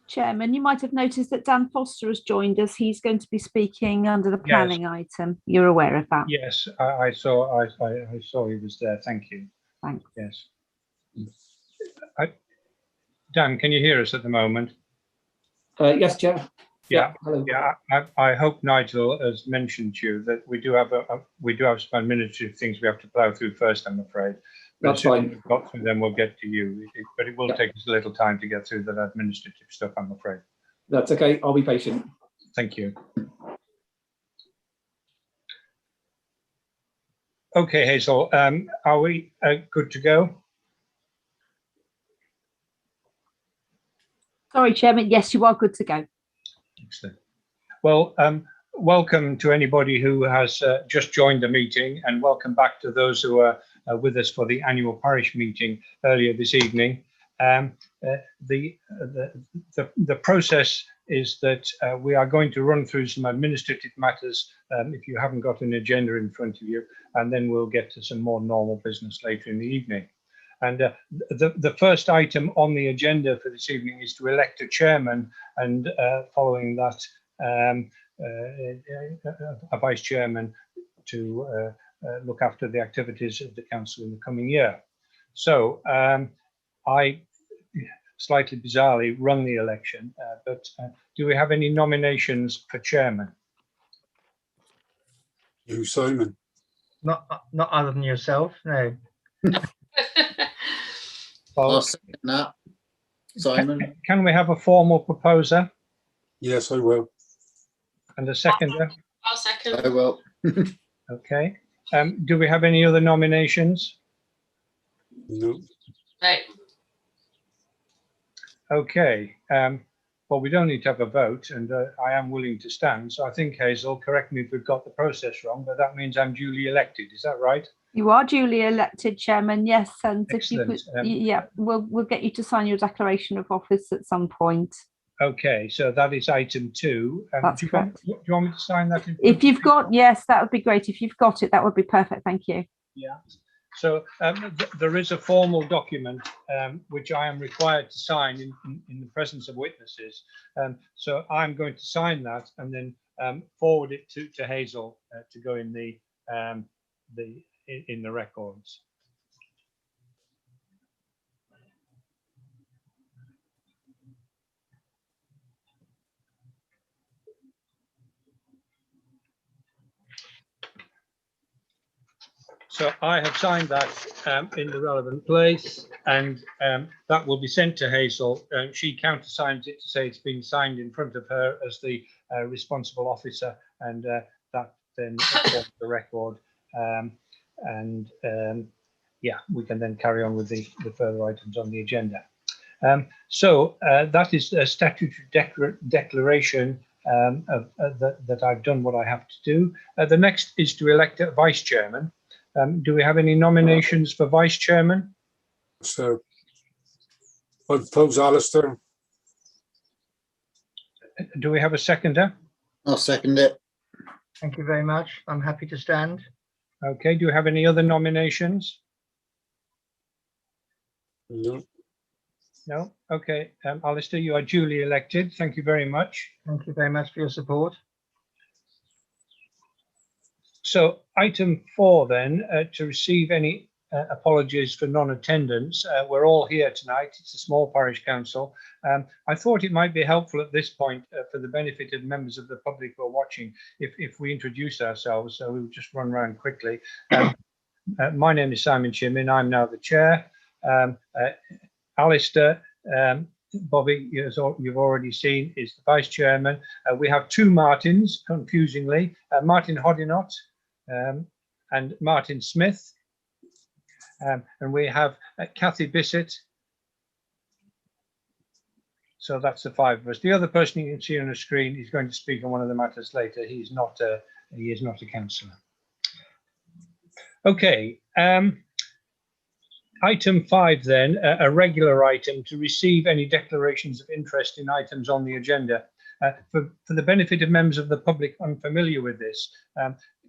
Chairman, you might have noticed that Dan Foster has joined us. He's going to be speaking under the planning item. You're aware of that? Yes, I saw he was there. Thank you. Thanks. Yes. Dan, can you hear us at the moment? Yes, Chair. Yeah. Hello. Yeah. I hope Nigel has mentioned to you that we do have some administrative things we have to plough through first, I'm afraid. But That's fine. we've got through them, we'll get to you. But it will take us a little time to get through that administrative stuff, I'm afraid. That's okay. I'll be patient. Thank you. Okay, Hazel, are we good to go? Sorry, Chairman. Yes, you are good to go. Excellent. Well, welcome to anybody who has just joined the meeting, and welcome back to those who are with us for the annual parish meeting earlier this evening. The process is that we are going to run through some administrative matters if you haven't got an agenda in front of you, and then we'll get to some more normal business later in the evening. And the first item on the agenda for this evening is to elect a chairman, and following that, a vice chairman to look after the activities of the council in the coming year. So I slightly bizarrely run the election, but do we have any nominations for chairman? You, Simon. Not other than yourself, no. Well, I'll second that, Simon. can we have a formal proposer Yes, I will. and a seconder? I'll second. I will. Okay. Do we have any other nominations? No. Right. Okay. Well, we don't need to have a vote, and I am willing to stand. So I think, Hazel, correct me if we've got the process wrong, but that means I'm duly elected. Is that right? You are duly elected, Chairman. Yes, and if you Excellent. could, yeah, we'll get you to sign your declaration of office at some point. Okay, so that is item 2. That's correct. Do you want me to sign that? If you've got, yes, that would be great. If you've got it, that would be perfect. Thank you. Yeah. So there is a formal document which I am required to sign in the presence of witnesses. So I'm going to sign that and then forward it to Hazel to go in the records. So I have signed that in the relevant place, and that will be sent to Hazel. She countersigns it to say it's been signed in front of her as the responsible officer, and that then forms the record. Yeah, we can then carry on with the further items on the agenda. So that is a statutory declaration that I've done what I have to do. The next is to elect a vice chairman. Do we have any nominations for vice chairman? So I propose Alistair. Do we have a seconder? I'll second it. Thank you very much. I'm happy to stand. Okay, do you have any other nominations? No. No? Okay, Alistair, you are duly elected. Thank you very much. Thank you very much for your support. So item 4 then, to receive any apologies for non-attendance. We're all here tonight. It's a small parish council. I thought it might be helpful at this point for the benefit of members of the public who are watching if we introduce ourselves. So we'll just run around quickly. My name is Simon Chimmin. I'm now the chair. Alistair, Bobby, as you've already seen, is the vice chairman. We have 2 Martins, confusingly, Martin Hodinott and Martin Smith. And we have Kathy Bissett. So that's the 5 of us. The other person you can see on the screen is going to speak on one of the matters later. He is not a councillor. Okay. Item 5 then, a regular item to receive any declarations of interest in items on the agenda. For the benefit of members of the public unfamiliar with this,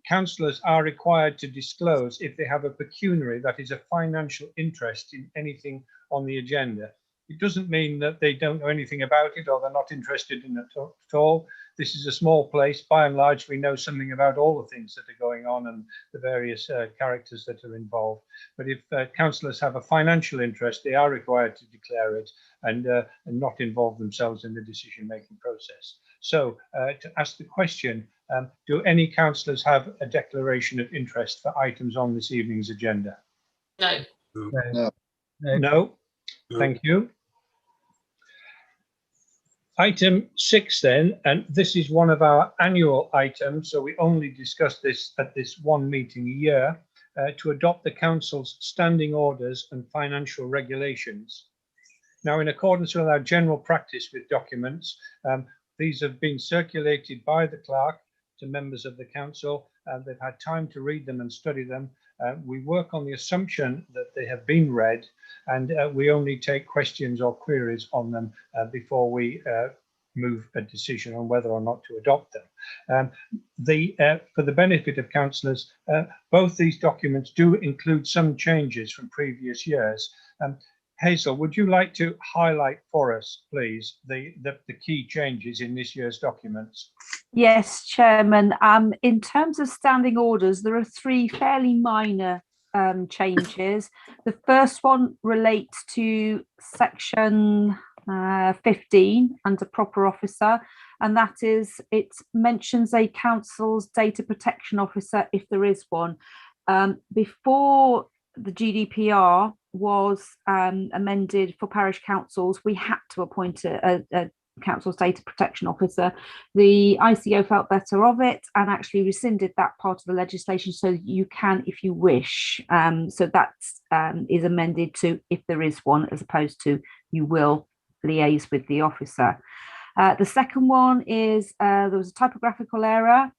councillors are required to disclose if they have a pecuniary, that is a financial interest in anything on the agenda. It doesn't mean that they don't know anything about it or they're not interested in it at all. This is a small place. By and large, we know something about all the things that are going on and the various characters that are involved. But if councillors have a financial interest, they are required to declare it and not involve themselves in the decision-making process. So to ask the question, do any councillors have a declaration of interest for items on this evening's agenda? No. No. No. Thank you. Item 6 then, and this is one of our annual items, so we only discuss this at this one meeting a year, to adopt the council's standing orders and financial regulations. Now, in accordance with our general practice with documents, These have been circulated by the clerk to members of the council, and they've had time to read them and study them. We work on the assumption that they have been read, and we only take questions or queries on them before we move a decision on whether or not to adopt them. For the benefit of councillors, both these documents do include some changes from previous years. Hazel, would you like to highlight for us, please, the key changes in this year's documents? Yes, Chairman. In terms of standing orders, there are three fairly minor changes. The first one relates to section 15 under proper officer, and that is, it mentions a council's data protection officer if there is one. Before the GDPR was amended for parish councils, we had to appoint a council's data protection officer. The ICO felt better of it and actually rescinded that part of the legislation, so you can if you wish. So that is amended to if there is one, as opposed to you will liaise with the officer. The second one is there was a typographical error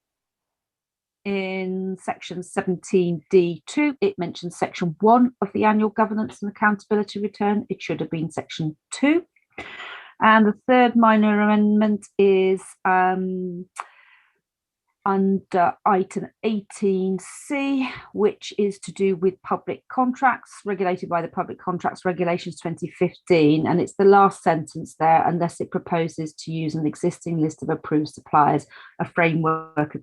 in section 17D2. It mentions section 1 of the annual governance and accountability return. It should have been section 2. And the third minor amendment is under item 18C, which is to do with public contracts regulated by the Public Contracts Regulations 2015. And it's the last sentence there, unless it proposes to use an existing list of approved suppliers, a framework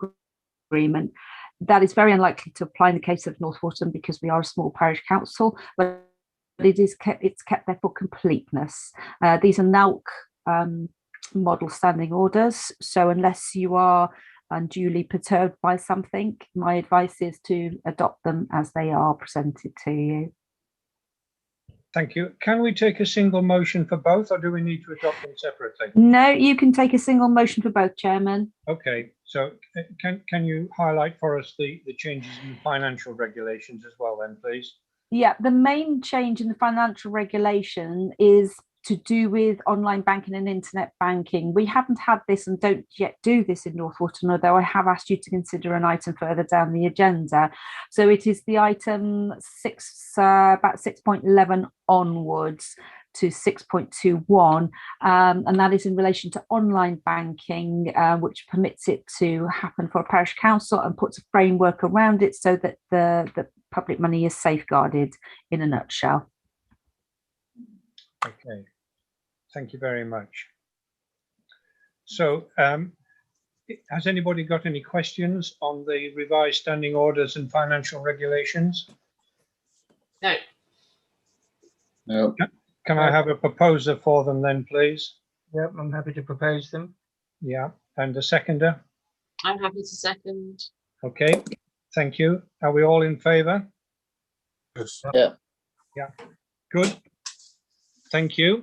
agreement. That is very unlikely to apply in the case of North Wootton because we are a small parish council, but it's kept there for completeness. These are NALC model standing orders, so unless you are unduly perturbed by something, my advice is to adopt them as they are presented to you. Thank you. Can we take a single motion for both, or do we need to adopt them separately? No, you can take a single motion for both, Chairman. Okay, so can you highlight for us the changes in the financial regulations as well then, please? Yeah, the main change in the financial regulation is to do with online banking and internet banking. We haven't had this and don't yet do this in North Wootton, although I have asked you to consider an item further down the agenda. So it is the item 6, about 6.11 onwards to 6.21, and that is in relation to online banking, which permits it to happen for a parish council and puts a framework around it so that the public money is safeguarded in a nutshell. Okay, thank you very much. So has anybody got any questions on the revised standing orders and financial regulations? No. No. Can I have a proposer for them then, please? Yep, I'm happy to propose them. Yeah, and a seconder? I'm happy to second. Okay, thank you. Are we all in favour? Yes. Yeah, good. Thank you.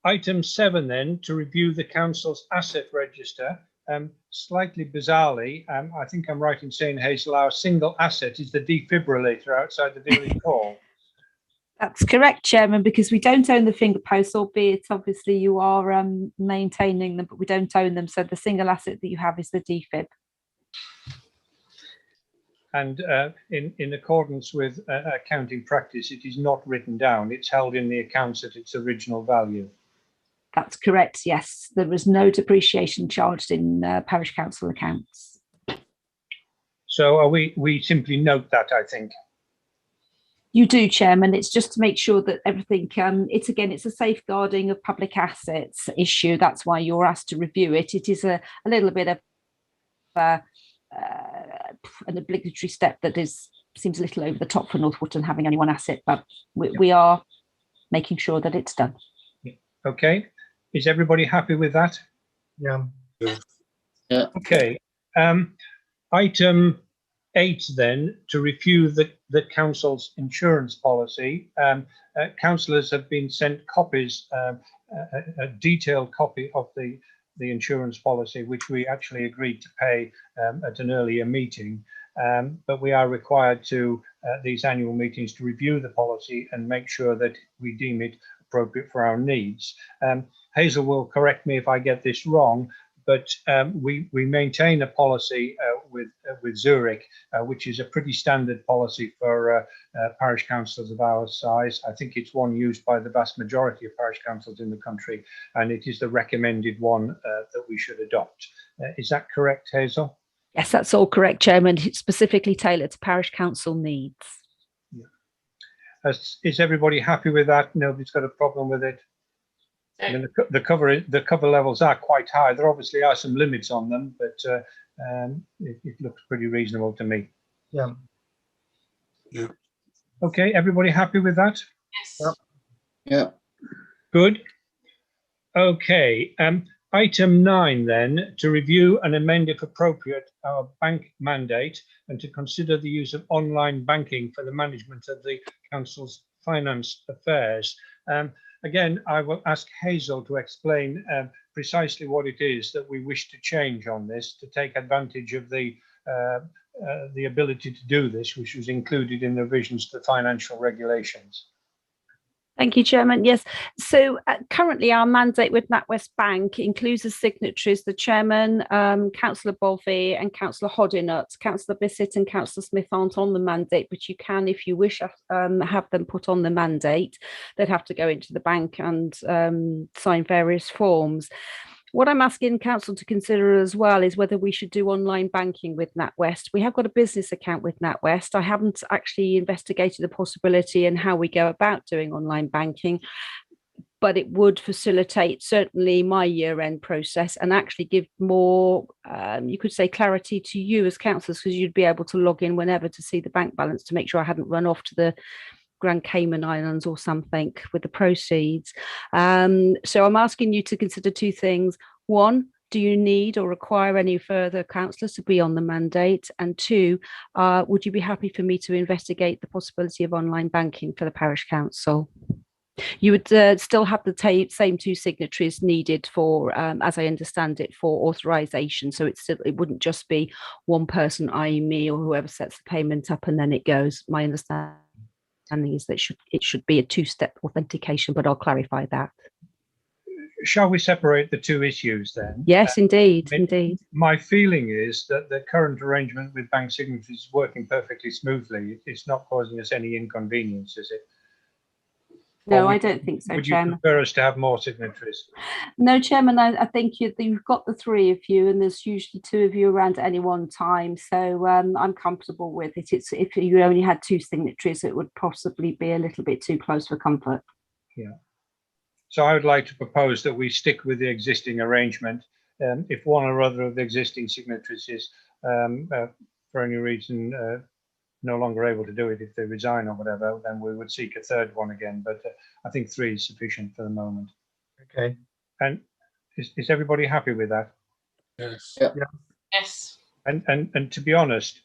Item 7 then, to review the council's asset register. Slightly bizarrely, I think I'm right in saying, Hazel, our single asset is the defibrillator outside the village hall. That's correct, Chairman, because we don't own the finger posts, albeit obviously you are maintaining them, but we don't own them. So the single asset that you have is the defib. And in accordance with accounting practice, it is not written down. It's held in the accounts at its original value. That's correct, yes. There was no depreciation charged in parish council accounts. So we simply note that, I think. You do, Chairman. It's just to make sure that everything, it's a safeguarding of public assets issue. That's why you're asked to review it. It is a little bit of an obligatory step that seems a little over the top for North Wootton having only one asset, but we are making sure that it's done. Okay. Is everybody happy with that? Yeah. Yeah. Okay. Item 8 then, to review the council's insurance policy. Councillors have been sent copies, a detailed copy of the insurance policy, which we actually agreed to pay at an earlier meeting. But we are required to these annual meetings to review the policy and make sure that we deem it appropriate for our needs. Hazel will correct me if I get this wrong, but we maintain a policy with Zurich, which is a pretty standard policy for parish councils of our size. I think it's one used by the vast majority of parish councils in the country, and it is the recommended one that we should adopt. Is that correct, Hazel? Yes, that's all correct, Chairman. It's specifically tailored to parish council needs. Yeah. Is everybody happy with that? Nobody's got a problem with it? I mean, the cover levels are quite high. There obviously are some limits on them, but it looks pretty reasonable to me. Yeah. Yeah. Okay, everybody happy with that? Yes. Yeah. Good. Okay. Item 9 then, to review and amend if appropriate our bank mandate and to consider the use of online banking for the management of the council's finance affairs. Again, I will ask Hazel to explain precisely what it is that we wish to change on this to take advantage of the ability to do this, which was included in the revisions to the financial regulations. Thank you, Chairman. Yes, so currently our mandate with NatWest Bank includes as signatories the Chairman, Councillor Bovey and Councillor Hoddinott. Councillor Bissett and Councillor Smith aren't on the mandate, but you can, if you wish, have them put on the mandate. They'd have to go into the bank and sign various forms. What I'm asking Council to consider as well is whether we should do online banking with NatWest. We have got a business account with NatWest. I haven't actually investigated the possibility and how we go about doing online banking, but it would facilitate certainly my year-end process and actually give more, you could say, clarity to you as councillors, because you'd be able to log in whenever to see the bank balance to make sure I hadn't run off to the Grand Cayman Islands or something with the proceeds. So I'm asking you to consider two things. One, do you need or require any further councillors to be on the mandate? And two, would you be happy for me to investigate the possibility of online banking for the parish council? You would still have the same two signatories needed for, as I understand it, for authorisation. So it wouldn't just be one person, i.e. me or whoever sets the payment up and then it goes. My understanding is that it should be a two-step authentication, but I'll clarify that. Shall we separate the two issues then? Yes, indeed, indeed. My feeling is that the current arrangement with bank signatories is working perfectly smoothly. It's not causing us any inconvenience, is it? No, I don't think so, Would you Chairman. prefer us to have more signatories? No, Chairman, I think you've got the three of you, and there's usually two of you around at any one time. So I'm comfortable with it. If you only had two signatories, it would possibly be a little bit too close for comfort. Yeah. So I would like to propose that we stick with the existing arrangement. If one or other of the existing signatories is, for any reason, no longer able to do it, if they resign or whatever, then we would seek a third one again. But I think 3 is sufficient for the moment. Okay. And is everybody happy with that? Yes. Yeah. Yes. And to be honest,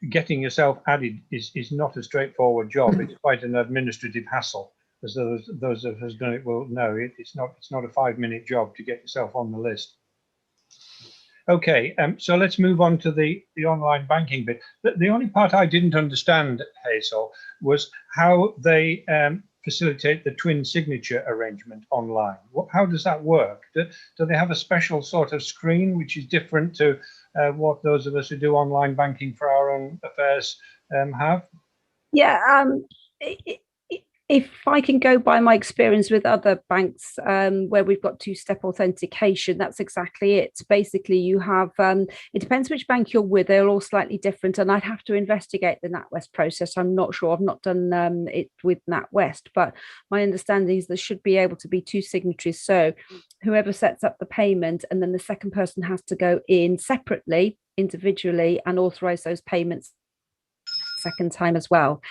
getting yourself added is not a straightforward job. It's quite an administrative hassle. As those of us done it will know, it's not a 5-minute job to get yourself on the list. Okay, so let's move on to the online banking bit. The only part I didn't understand, Hazel, was how they facilitate the twin signature arrangement online. How does that work? Do they have a special sort of screen which is different to what those of us who do online banking for our own affairs have? Yeah, if I can go by my experience with other banks where we've got two-step authentication, that's exactly it. Basically, you have, it depends which bank you're with, they're all slightly different, and I'd have to investigate the NatWest process. I'm not sure, I've not done it with NatWest, but my understanding is there should be able to be two signatories. So whoever sets up the payment, and then the second person has to go in separately, individually, and authorise those payments second time as well.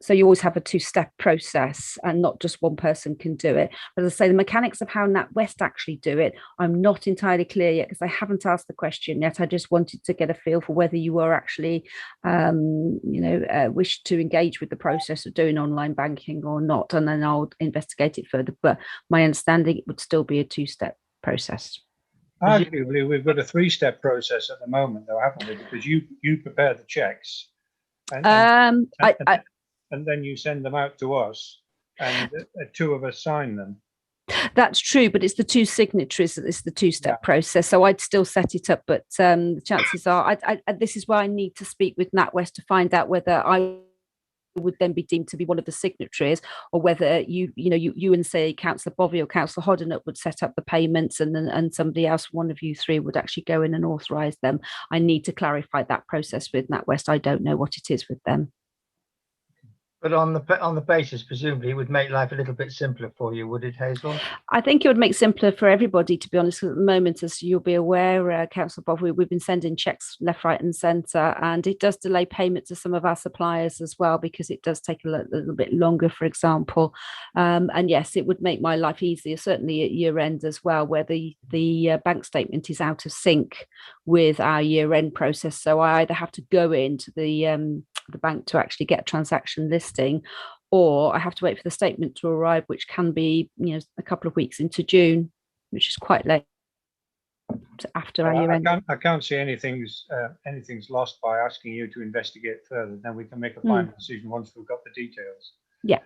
So you always have a two-step process and not just one person can do it. But as I say, the mechanics of how NatWest actually do it, I'm not entirely clear yet because I haven't asked the question yet. I just wanted to get a feel for whether you were actually, wish to engage with the process of doing online banking or not. And then I'll investigate it further. But my understanding, it would still be a two-step process. Arguably, we've got a 3-step process at the moment, though, haven't we? Because you prepare the checks. And then you send them out to us, and two of us sign them. That's true, but it's the two signatories. It's the two-step process. So I'd still set it up, but the chances are, this is where I need to speak with NatWest to find out whether I would then be deemed to be one of the signatories, or whether you and say Councillor Bovey or Councillor Hoddenett would set up the payments, and somebody else, one of you three, would actually go in and authorise them. I need to clarify that process with NatWest. I don't know what it is with them. But on the basis, presumably, it would make life a little bit simpler for you, would it, Hazel? I think it would make simpler for everybody, to be honest. At the moment, as you'll be aware, Councillor Bob, we've been sending checks left, right and centre, and it does delay payment to some of our suppliers as well, because it does take a little bit longer, for example. And yes, it would make my life easier, certainly at year end as well, where the bank statement is out of sync with our year end process. So I either have to go into the bank to actually get a transaction listing, or I have to wait for the statement to arrive, which can be, a couple of weeks into June, which is quite late after our year end. I can't see anything's lost by asking you to investigate further. Then we can make a final decision once we've got the details. Yeah.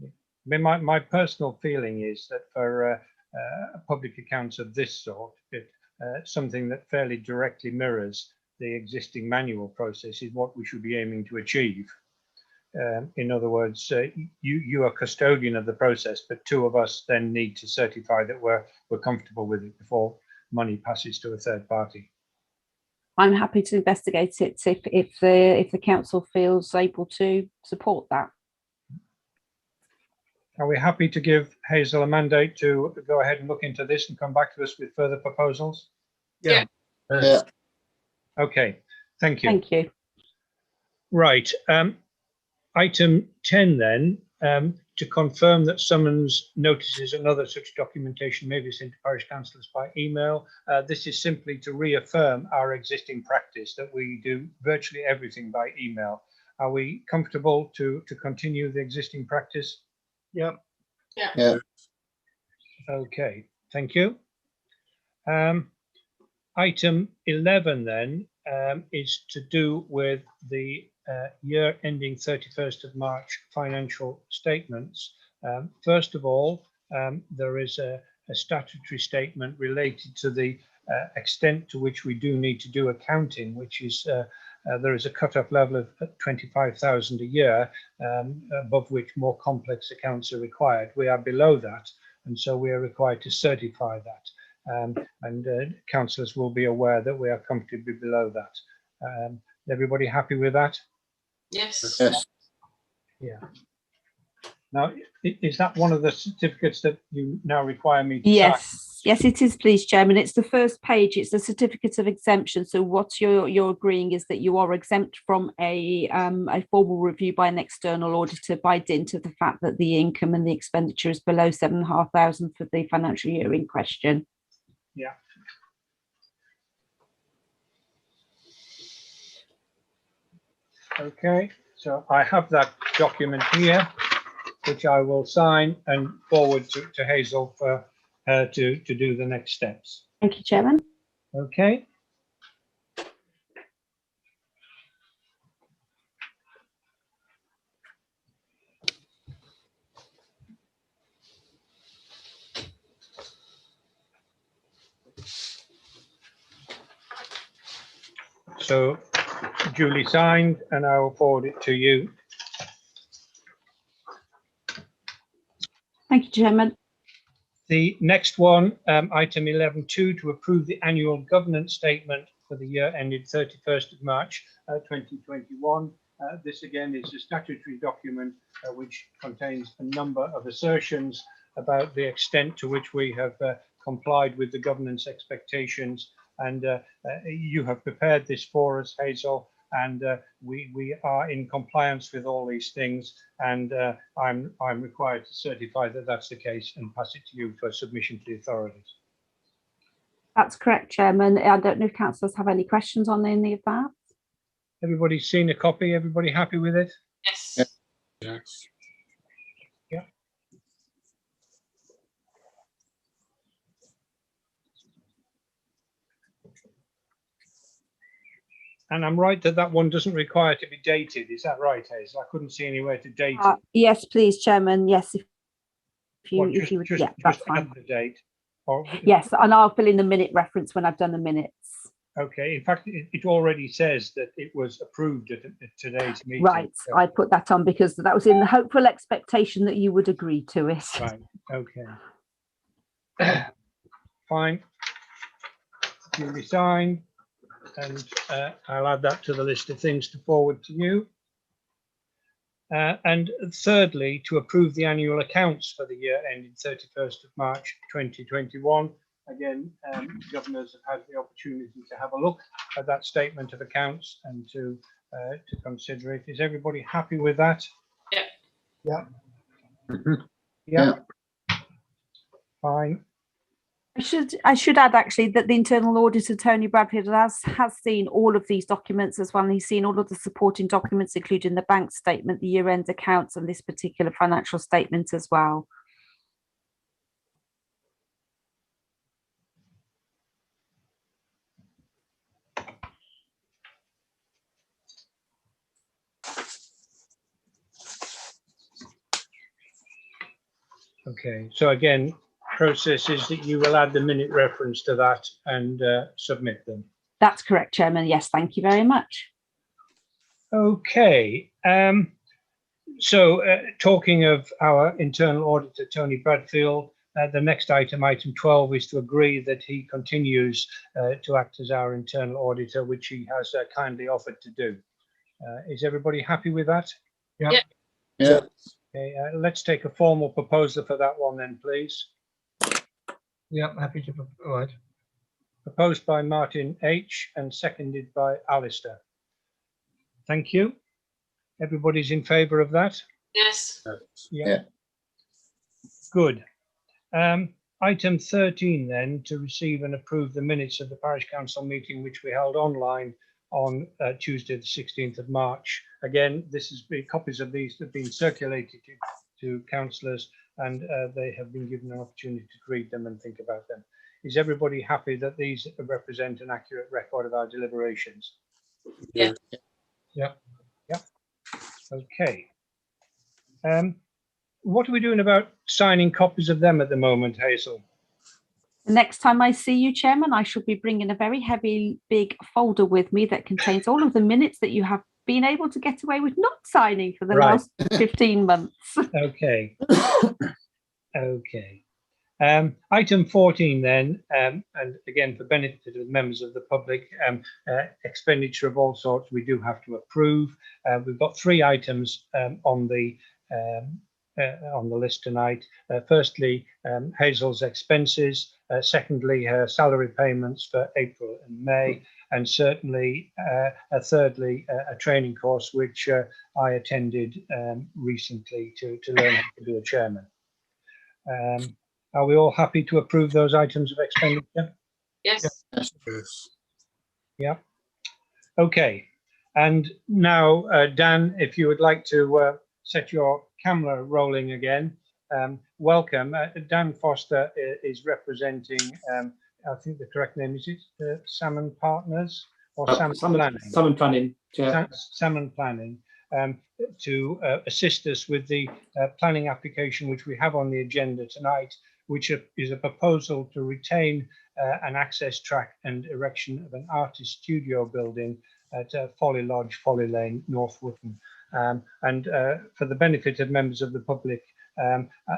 I mean, my personal feeling is that for public accounts of this sort, something that fairly directly mirrors the existing manual process is what we should be aiming to achieve. In other words, you are custodian of the process, but two of us then need to certify that we're comfortable with it before money passes to a third party. I'm happy to investigate it if the council feels able to support that. Are we happy to give Hazel a mandate to go ahead and look into this and come back to us with further proposals? Yeah. Yeah. Okay, thank you. Thank you. Right. Item 10 then, to confirm that summons, notices and other such documentation may be sent to parish councillors by email. This is simply to reaffirm our existing practice that we do virtually everything by email. Are we comfortable to continue the existing practice? Yep. Yeah. Okay, thank you. Item 11 then is to do with the year ending 31st of March financial statements. First of all, there is a statutory statement related to the extent to which we do need to do accounting, which is there is a cut-off level of 25,000 a year, above which more complex accounts are required. We are below that, and so we are required to certify that. And councillors will be aware that we are comfortably below that. Everybody happy with that? Yes. Yes. Yeah. Now, is that one of the certificates that you now require me to sign? Yes, it is, please, Chairman. It's the first page. It's the certificate of exemption. So what you're agreeing is that you are exempt from a formal review by an external auditor by dint of the fact that the income and the expenditure is below 7,500 for the financial year in question. Yeah. Okay, so I have that document here, which I will sign and forward to Hazel for her to do the next steps. Thank you, Chairman. Okay. So duly signed, and I will forward it to you. Thank you, Chairman. The next one, item 11.2, to approve the annual governance statement for the year ended 31st of March 2021. This again is a statutory document which contains a number of assertions about the extent to which we have complied with the governance expectations. And you have prepared this for us, Hazel, and we are in compliance with all these things, and I'm required to certify that that's the case and pass it to you for submission to the authorities. That's correct, Chairman. I don't know if councillors have any questions on any of that. Everybody's seen a copy? Everybody happy with it? Yes. Yes. Yeah. And I'm right that that one doesn't require to be dated. Is that right, Hazel? I couldn't see anywhere to date it. Yes, please, Chairman. Yes, if you Well, if you would, just yeah, that's fine. add the date. Or, Yes, and I'll fill in the minute reference when I've done the minutes. okay. In fact, it already says that it was approved at today's meeting. Right, So, I put that on because that was in the hopeful expectation that you would agree to it. right. Okay. Fine. Duly signed. And I'll add that to the list of things to forward to you. And thirdly, to approve the annual accounts for the year ending 31st of March 2021. Again, governors have had the opportunity to have a look at that statement of accounts and to consider it. Is everybody happy with that? Yeah. Yeah. Yeah. Fine. I should add actually that the internal auditor Tony Bradfield has seen all of these documents as well, and he's seen all of the supporting documents, including the bank statement, the year-end accounts, and this particular financial statement as well. Okay. So again, process is that you will add the minute reference to that and submit them. That's correct, Chairman. Yes, thank you very much. Okay. So talking of our internal auditor, Tony Bradfield, the next item 12, is to agree that he continues to act as our internal auditor, which he has kindly offered to do. Is everybody happy with that? Yeah. Yeah. Yeah. Okay, let's take a formal proposal for that one then, please. Yeah, happy to. All right. Proposed by Martin H and seconded by Alistair. Thank you. Everybody's in favour of that? Yes. Yeah. Good. Item 13 then, to receive and approve the minutes of the Parish Council meeting which we held online on Tuesday the 16th of March. Again, copies of these have been circulated to councillors and they have been given an opportunity to read them and think about them. Is everybody happy that these represent an accurate record of our deliberations? Yeah. Yeah. Yeah. Okay. What are we doing about signing copies of them at the moment, Hazel? The next time I see you, Chairman, I shall be bringing a very heavy, big folder with me that contains all of the minutes that you have been able to get away with not signing for the last 15 months. Okay. Okay. Item 14 then, and again, for benefit of members of the public, expenditure of all sorts we do have to approve. We've got 3 items on the list tonight. Firstly, Hazel's expenses. Secondly, her salary payments for April and May. And certainly, thirdly, a training course which I attended recently to learn how to be a chairman. Are we all happy to approve those items of expenditure? Yes. Yes. Yeah. Okay. And now, Dan, if you would like to set your camera rolling again. Welcome. Dan Foster is representing, I think the correct name is Salmon Partners or Salmon Planning? Salmon Planning, Chair. Salmon Planning, to assist us with the planning application which we have on the agenda tonight, which is a proposal to retain an access track and erection of an artist studio building at Folly Lodge, Folly Lane, North Wootton. And for the benefit of members of the public,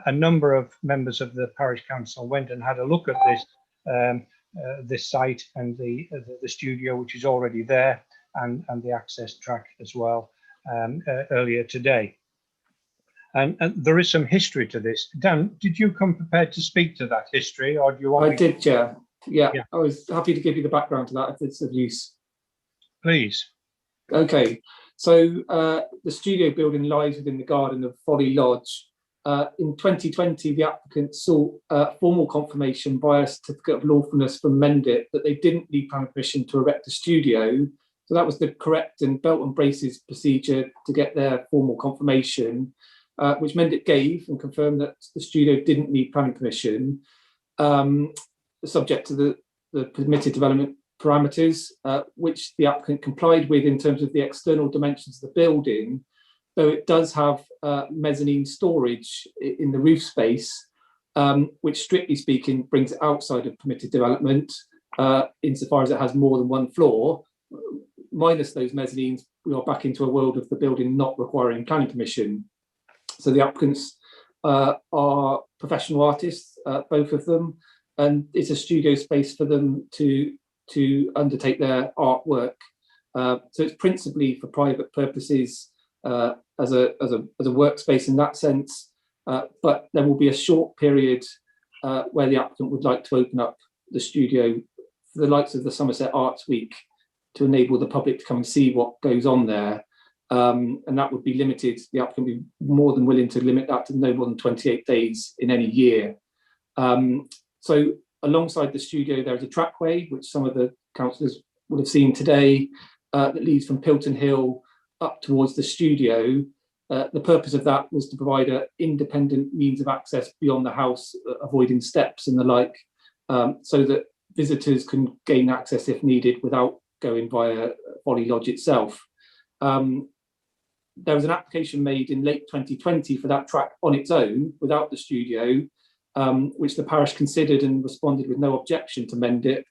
a number of members of the Parish Council went and had a look at this site and the studio, which is already there, and the access track as well earlier today. And there is some history to this. Dan, did you come prepared to speak to that history, or do you want? I did, Chair. Yeah, Yeah. I was happy to give you the background to that if it's of use. Please. Okay, so the studio building lies within the garden of Folly Lodge. In 2020, the applicant sought formal confirmation via a certificate of lawfulness from Mendip that they didn't need planning permission to erect a studio. So that was the correct and belt and braces procedure to get their formal confirmation, which Mendip gave and confirmed that the studio didn't need planning permission, subject to the permitted development parameters, which the applicant complied with in terms of the external dimensions of the building, though it does have mezzanine storage in the roof space, which strictly speaking brings it outside of permitted development, insofar as it has more than one floor. Minus those mezzanines, we are back into a world of the building not requiring planning permission. So the applicants are professional artists, both of them, and it's a studio space for them to undertake their artwork. So it's principally for private purposes, as a workspace in that sense, but there will be a short period where the applicant would like to open up the studio for the likes of the Somerset Arts Week to enable the public to come and see what goes on there. And that would be limited. The applicant would be more than willing to limit that to no more than 28 days in any year. So alongside the studio, there is a trackway, which some of the councillors would have seen today, that leads from Pilton Hill up towards the studio. The purpose of that was to provide an independent means of access beyond the house, avoiding steps and the like, so that visitors can gain access if needed without going via Folly Lodge itself. There was an application made in late 2020 for that track on its own, without the studio, which the parish considered and responded with no objection to Mendip,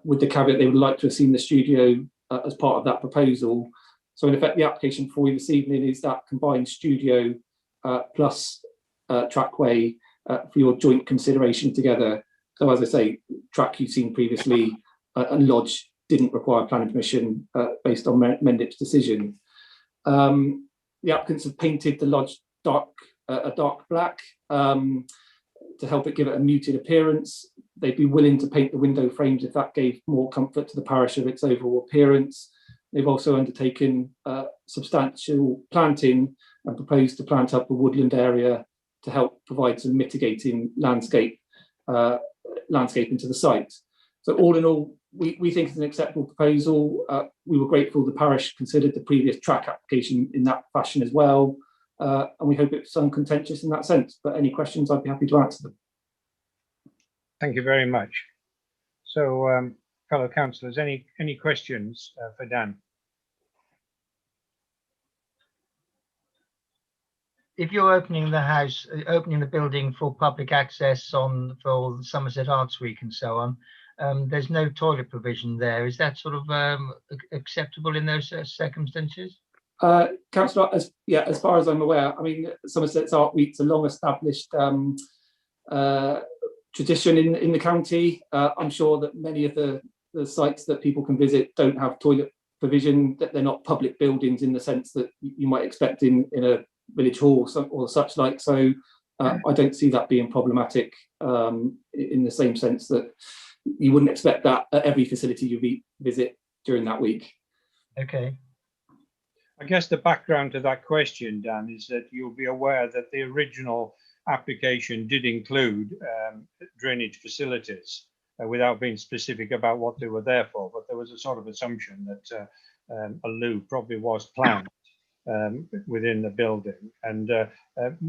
with the caveat they would like to have seen the studio as part of that proposal. So in effect, the application for you this evening is that combined studio plus trackway for your joint consideration together. So as I say, track you've seen previously and lodge didn't require planning permission based on Mendip's decision. The applicants have painted the lodge a dark black to help it give it a muted appearance. They'd be willing to paint the window frames if that gave more comfort to the parish of its overall appearance. They've also undertaken substantial planting and proposed to plant up a woodland area to help provide some mitigating landscape into the site. So all in all, we think it's an acceptable proposal. We were grateful the parish considered the previous track application in that fashion as well. And we hope it's uncontentious in that sense. But any questions, I'd be happy to answer them. Thank you very much. So, fellow councillors, any questions for Dan? If you're opening the building for public access for the Somerset Arts Week and so on, there's no toilet provision there. Is that sort of acceptable in those circumstances? Councillor, as far as I'm aware, I mean, Somerset's Art Week's a long-established tradition in the county. I'm sure that many of the sites that people can visit don't have toilet provision, that they're not public buildings in the sense that you might expect in a village hall or such like. So I don't see that being problematic in the same sense that you wouldn't expect that at every facility you visit during that week. Okay. I guess the background to that question, Dan, is that you'll be aware that the original application did include drainage facilities without being specific about what they were there for, but there was a sort of assumption that a loo probably was planned within the building. And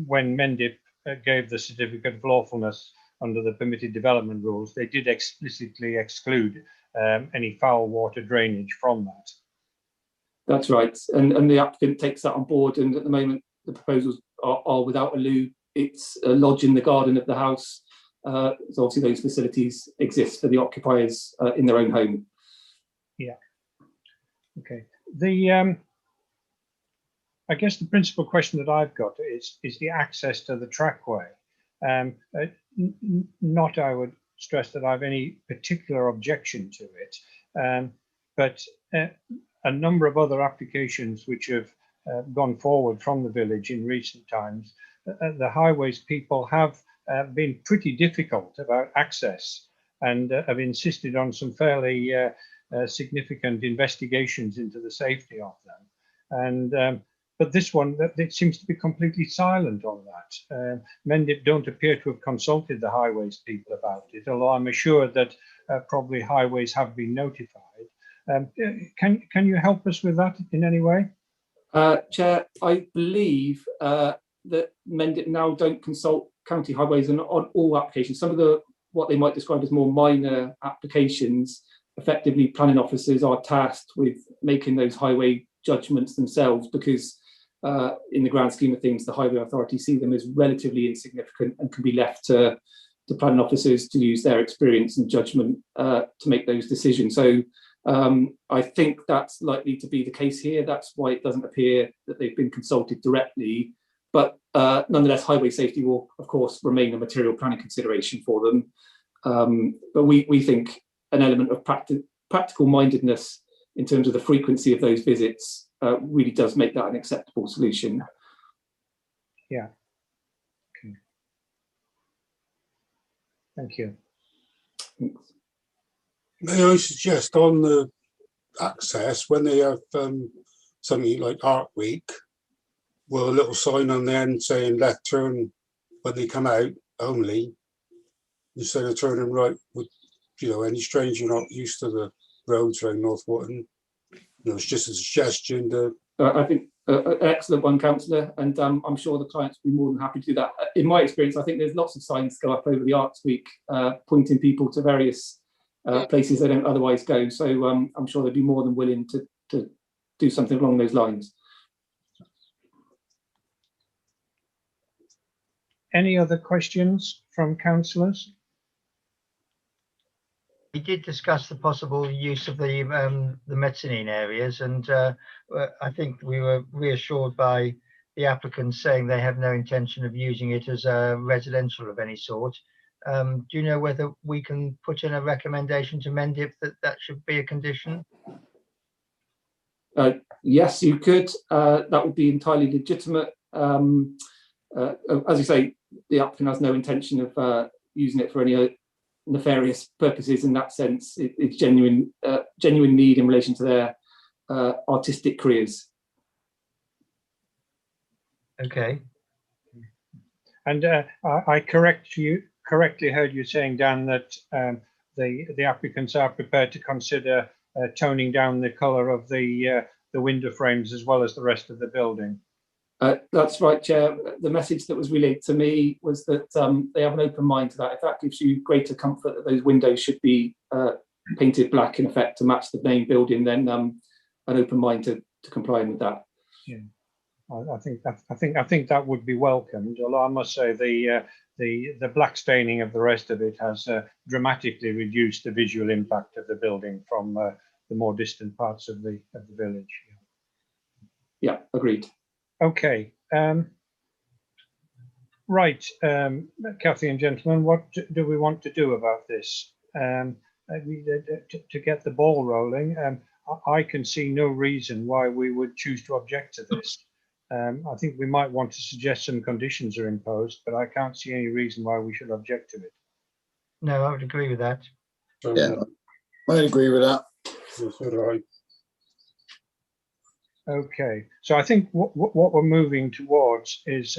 when Mendip gave the certificate of lawfulness under the permitted development rules, they did explicitly exclude any foul water drainage from that. That's right, and the applicant takes that on board, and at the moment the proposals are without a loo. It's a lodge in the garden of the house, so obviously those facilities exist for the occupiers in their own home. Yeah. Okay. I guess the principal question that I've got is the access to the trackway. Not, I would stress that I have any particular objection to it, but a number of other applications which have gone forward from the village in recent times, the highways people have been pretty difficult about access and have insisted on some fairly significant investigations into the safety of them. And but this one, it seems to be completely silent on that. Mendip don't appear to have consulted the highways people about it, although I'm assured that probably highways have been notified. Can you help us with that in any way? Chair, I believe that Mendip now don't consult county highways on all applications. Some of what they might describe as more minor applications, effectively planning officers are tasked with making those highway judgments themselves, because in the grand scheme of things, the highway authority see them as relatively insignificant and can be left to planning officers to use their experience and judgment to make those decisions. So I think that's likely to be the case here. That's why it doesn't appear that they've been consulted directly. But nonetheless, highway safety will, of course, remain a material planning consideration for them. But we think an element of practical mindedness in terms of the frequency of those visits really does make that an acceptable solution. Yeah. Okay. Thank you. Thanks. May I suggest on the access, when they have something like Art Week, well, a little sign on the end saying left turn when they come out only, instead of turning right with, you know, any stranger not used to the roads around North Wootton. You know, it's just a suggestion to. I think an excellent one, Councillor, and I'm sure the clients will be more than happy to do that. In my experience, I think there's lots of signs go up over the Arts Week, pointing people to various places they don't otherwise go. So I'm sure they'd be more than willing to do something along those lines. Any other questions from councillors? We did discuss the possible use of the mezzanine areas, and I think we were reassured by the applicants saying they have no intention of using it as a residential of any sort. Do you know whether we can put in a recommendation to mend it, that should be a condition? Yes, you could. That would be entirely legitimate. As you say, the applicant has no intention of using it for any nefarious purposes. In that sense, it's genuine need in relation to their artistic careers. Okay. And I correctly heard you saying, Dan, that the applicants are prepared to consider toning down the colour of the window frames as well as the rest of the building. That's right, Chair. The message that was relayed to me was that they have an open mind to that. If that gives you greater comfort that those windows should be painted black in effect to match the main building, then an open mind to complying with that. Yeah, I think that would be welcomed. Although I must say the black staining of the rest of it has dramatically reduced the visual impact of the building from the more distant parts of the village. Yeah, agreed. Okay. Right, Kathy and gentlemen, what do we want to do about this? To get the ball rolling, I can see no reason why we would choose to object to this. I think we might want to suggest some conditions are imposed, but I can't see any reason why we should object to it. No, I would agree with that. Yeah, I agree with that. Okay, so I think what we're moving towards is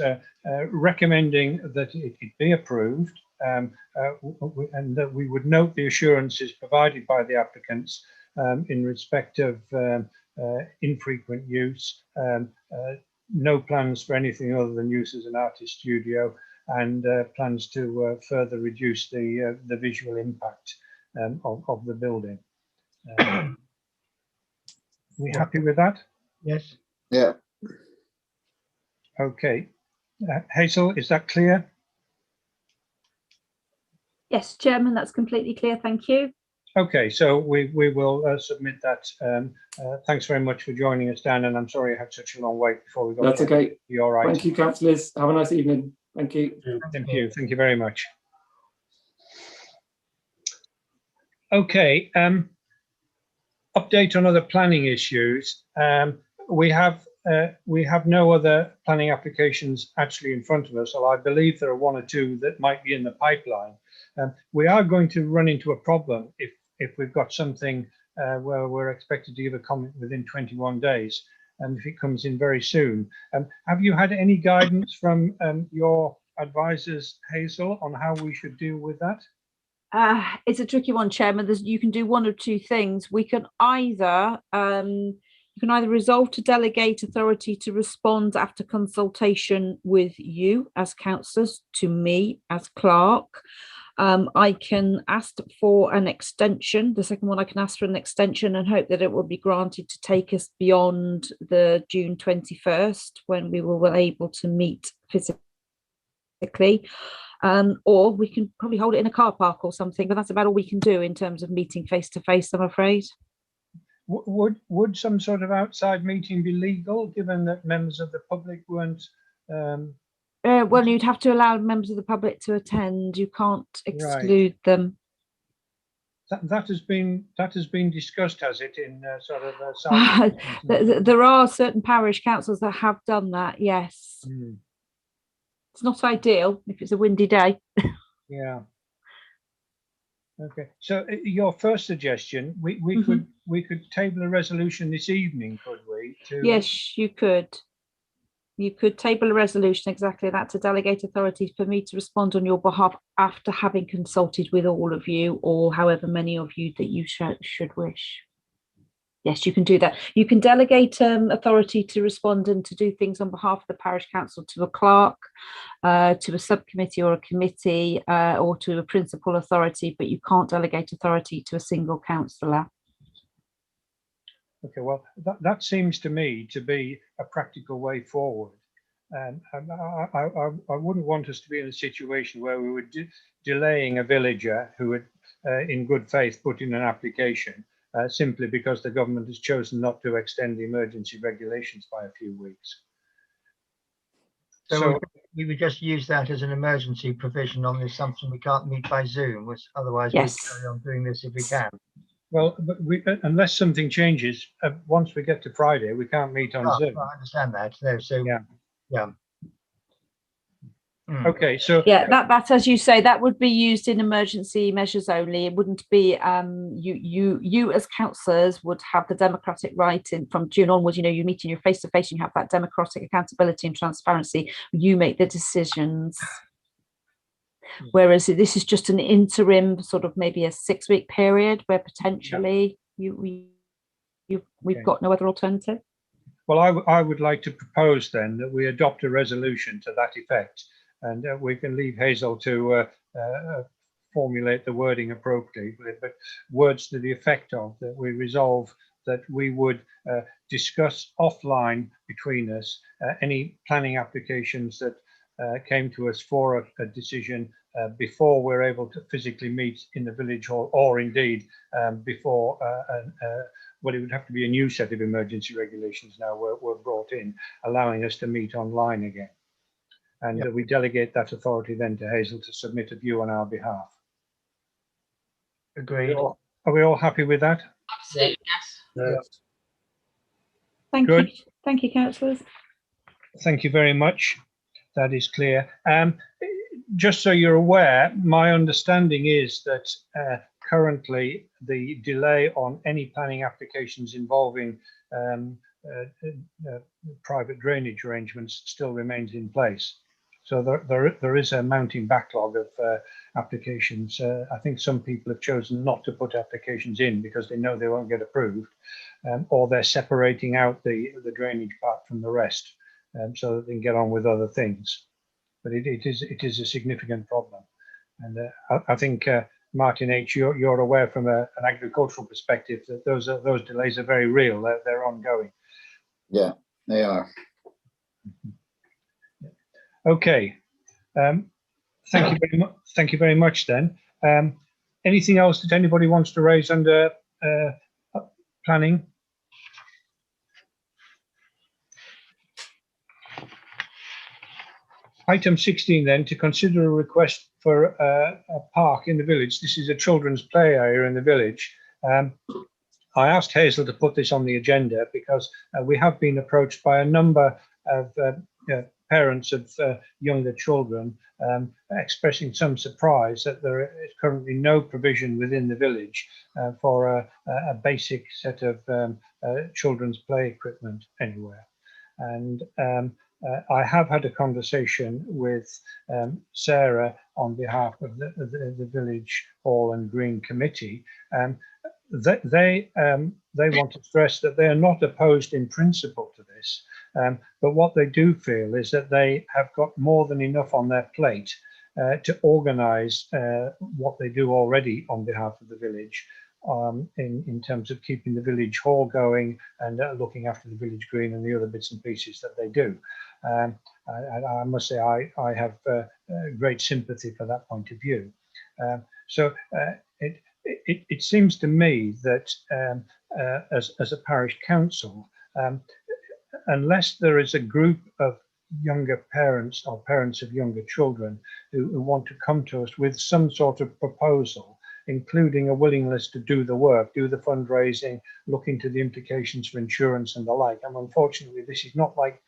recommending that it be approved, and that we would note the assurances provided by the applicants in respect of infrequent use, no plans for anything other than use as an artist studio, and plans to further reduce the visual impact of the building. We happy with that? Yes. Yeah. Okay. Hazel, is that clear? Yes, Chairman, that's completely clear. Thank you. Okay, so we will submit that. Thanks very much for joining us, Dan, and I'm sorry I had such a long wait before we got. That's okay. You're all right. Thank you, councillors. Have a nice evening. Thank you. Thank you. Thank you very much. Okay. Update on other planning issues. We have no other planning applications actually in front of us, so I believe there are one or two that might be in the pipeline. We are going to run into a problem if we've got something where we're expected to give a comment within 21 days, and if it comes in very soon. Have you had any guidance from your advisors, Hazel, on how we should deal with that? It's a tricky one, Chairman. You can do one of two things. We can either resolve to delegate authority to respond after consultation with you as councillors to me as clerk, I can ask for an extension. The second one, I can ask for an extension and hope that it will be granted to take us beyond the June 21st, when we were able to meet physically. Or we can probably hold it in a car park or something, but that's about all we can do in terms of meeting face to face, I'm afraid. Would some sort of outside meeting be legal, given that members of the public weren't? Well, you'd have to allow members of the public to attend. You can't exclude them. That has been discussed, has it, in sort of there are certain parish councils that have done that. Yes, It's not ideal if it's a windy day. Yeah. Okay. So your first suggestion, we could table a resolution this evening, could we? Yes, you could. You could table a resolution exactly that, to delegate authority for me to respond on your behalf after having consulted with all of you, or however many of you that you should wish. Yes, you can do that. You can delegate authority to respond and to do things on behalf of the parish council to a clerk, to a subcommittee or a committee, or to a principal authority, but you can't delegate authority to a single councillor. Okay, well, that seems to me to be a practical way forward. And I wouldn't want us to be in a situation where we were delaying a villager who had, in good faith, put in an application simply because the government has chosen not to extend the emergency regulations by a few weeks. So we would just use that as an emergency provision on the assumption we can't meet by Zoom, which otherwise we'll carry on doing this if we can. Well, but unless something changes, once we get to Friday, we can't meet on Zoom. I understand that. No, so yeah. Okay, so that as you say, that would be used in emergency measures only. It wouldn't be you as councillors would have the democratic right from June onwards. You know, you meet in your face to face, you have that democratic accountability and transparency. You make the decisions. Whereas this is just an interim, sort of maybe a 6-week period where potentially we've got no other alternative. Well, I would like to propose then that we adopt a resolution to that effect, and we can leave Hazel to formulate the wording appropriately, but words to the effect of that we resolve that we would discuss offline between us any planning applications that came to us for a decision before we're able to physically meet in the village hall, or indeed before well, it would have to be a new set of emergency regulations now were brought in, allowing us to meet online again. And we delegate that authority then to Hazel to submit a view on our behalf. Agreed. Are we all happy with that? Absolutely, yes. Thank you, councillors. Thank you very much. That is clear. Just so you're aware, my understanding is that currently the delay on any planning applications involving private drainage arrangements still remains in place. So there is a mounting backlog of applications. I think some people have chosen not to put applications in because they know they won't get approved, or they're separating out the drainage part from the rest so that they can get on with other things. But it is a significant problem, and I think Martin H, you're aware from an agricultural perspective that those delays are very real. They're ongoing. Yeah, they are. Okay, thank you very much. Thank you very much. Then, anything else that anybody wants to raise under planning? Item 16 then, to consider a request for a park in the village. This is a children's play area in the village. I asked Hazel to put this on the agenda because we have been approached by a number of parents of younger children expressing some surprise that there is currently no provision within the village for a basic set of children's play equipment anywhere. And I have had a conversation with Sarah on behalf of the Village Hall and Green Committee. They want to stress that they are not opposed in principle to this, but what they do feel is that they have got more than enough on their plate to organise what they do already on behalf of the village in terms of keeping the village hall going and looking after the village green and the other bits and pieces that they do. I must say I have great sympathy for that point of view. So it seems to me that as a parish council, unless there is a group of younger parents or parents of younger children who want to come to us with some sort of proposal, including a willingness to do the work, do the fundraising, look into the implications for insurance and the like. And unfortunately, this is not like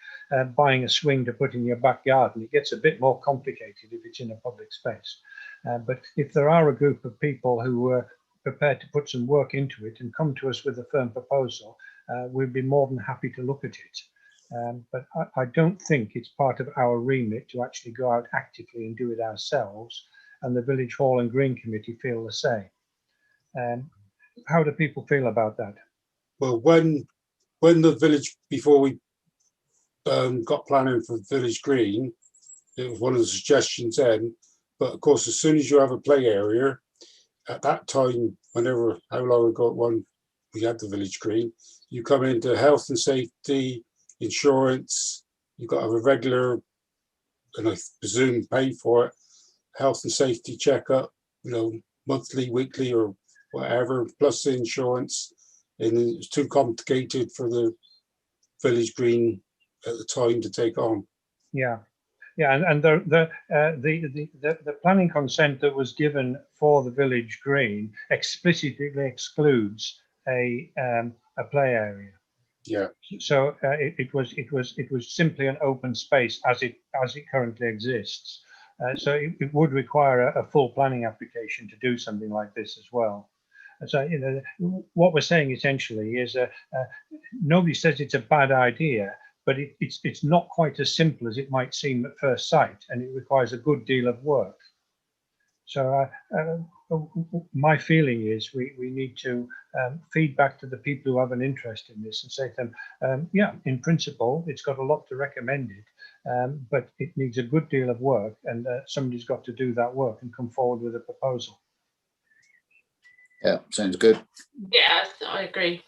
buying a swing to put in your back garden. It gets a bit more complicated if it's in a public space. But if there are a group of people who are prepared to put some work into it and come to us with a firm proposal, we'd be more than happy to look at it. But I don't think it's part of our remit to actually go out actively and do it ourselves. And the Village Hall and Green Committee feel the same. How do people feel about that? Well, when the village, before we got planning for Village Green, it was one of the suggestions then. But of course, as soon as you have a play area, at that time, whenever, how long ago one we had the Village Green, you come into health and safety, insurance, you've got to have a regular, and I presume pay for it, health and safety checkup, you know, monthly, weekly, or whatever, plus the insurance. And it's too complicated for the Village Green at the time to take on. Yeah, and the planning consent that was given for the Village Green explicitly excludes a play area. Yeah. So it was simply an open space as it currently exists. So it would require a full planning application to do something like this as well. So, you know, what we're saying essentially is nobody says it's a bad idea, but it's not quite as simple as it might seem at first sight, and it requires a good deal of work. So my feeling is we need to feed back to the people who have an interest in this and say to them, yeah, in principle, it's got a lot to recommend it, but it needs a good deal of work, and somebody's got to do that work and come forward with a proposal. Yeah, sounds good. Yeah, I agree.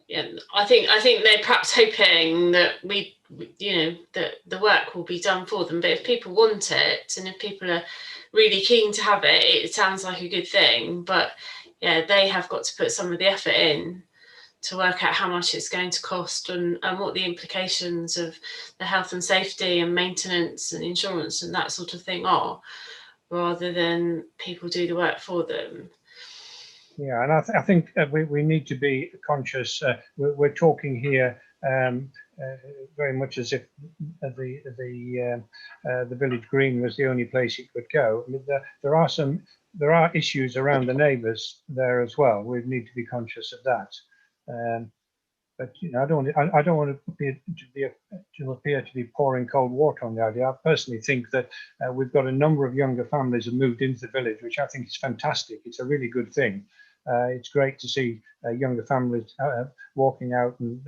Yeah, I think they're perhaps hoping that that the work will be done for them. But if people want it, and if people are really keen to have it, it sounds like a good thing. But yeah, they have got to put some of the effort in to work out how much it's going to cost and what the implications of the health and safety and maintenance and insurance and that sort of thing are, rather than people do the work for them. Yeah, and I think we need to be conscious. We're talking here very much as if the Village Green was the only place it could go. I mean, there are issues around the neighbours there as well. We need to be conscious of that. But you know, I don't want to appear to be pouring cold water on the idea. I personally think that we've got a number of younger families who moved into the village, which I think is fantastic. It's a really good thing. It's great to see younger families walking out and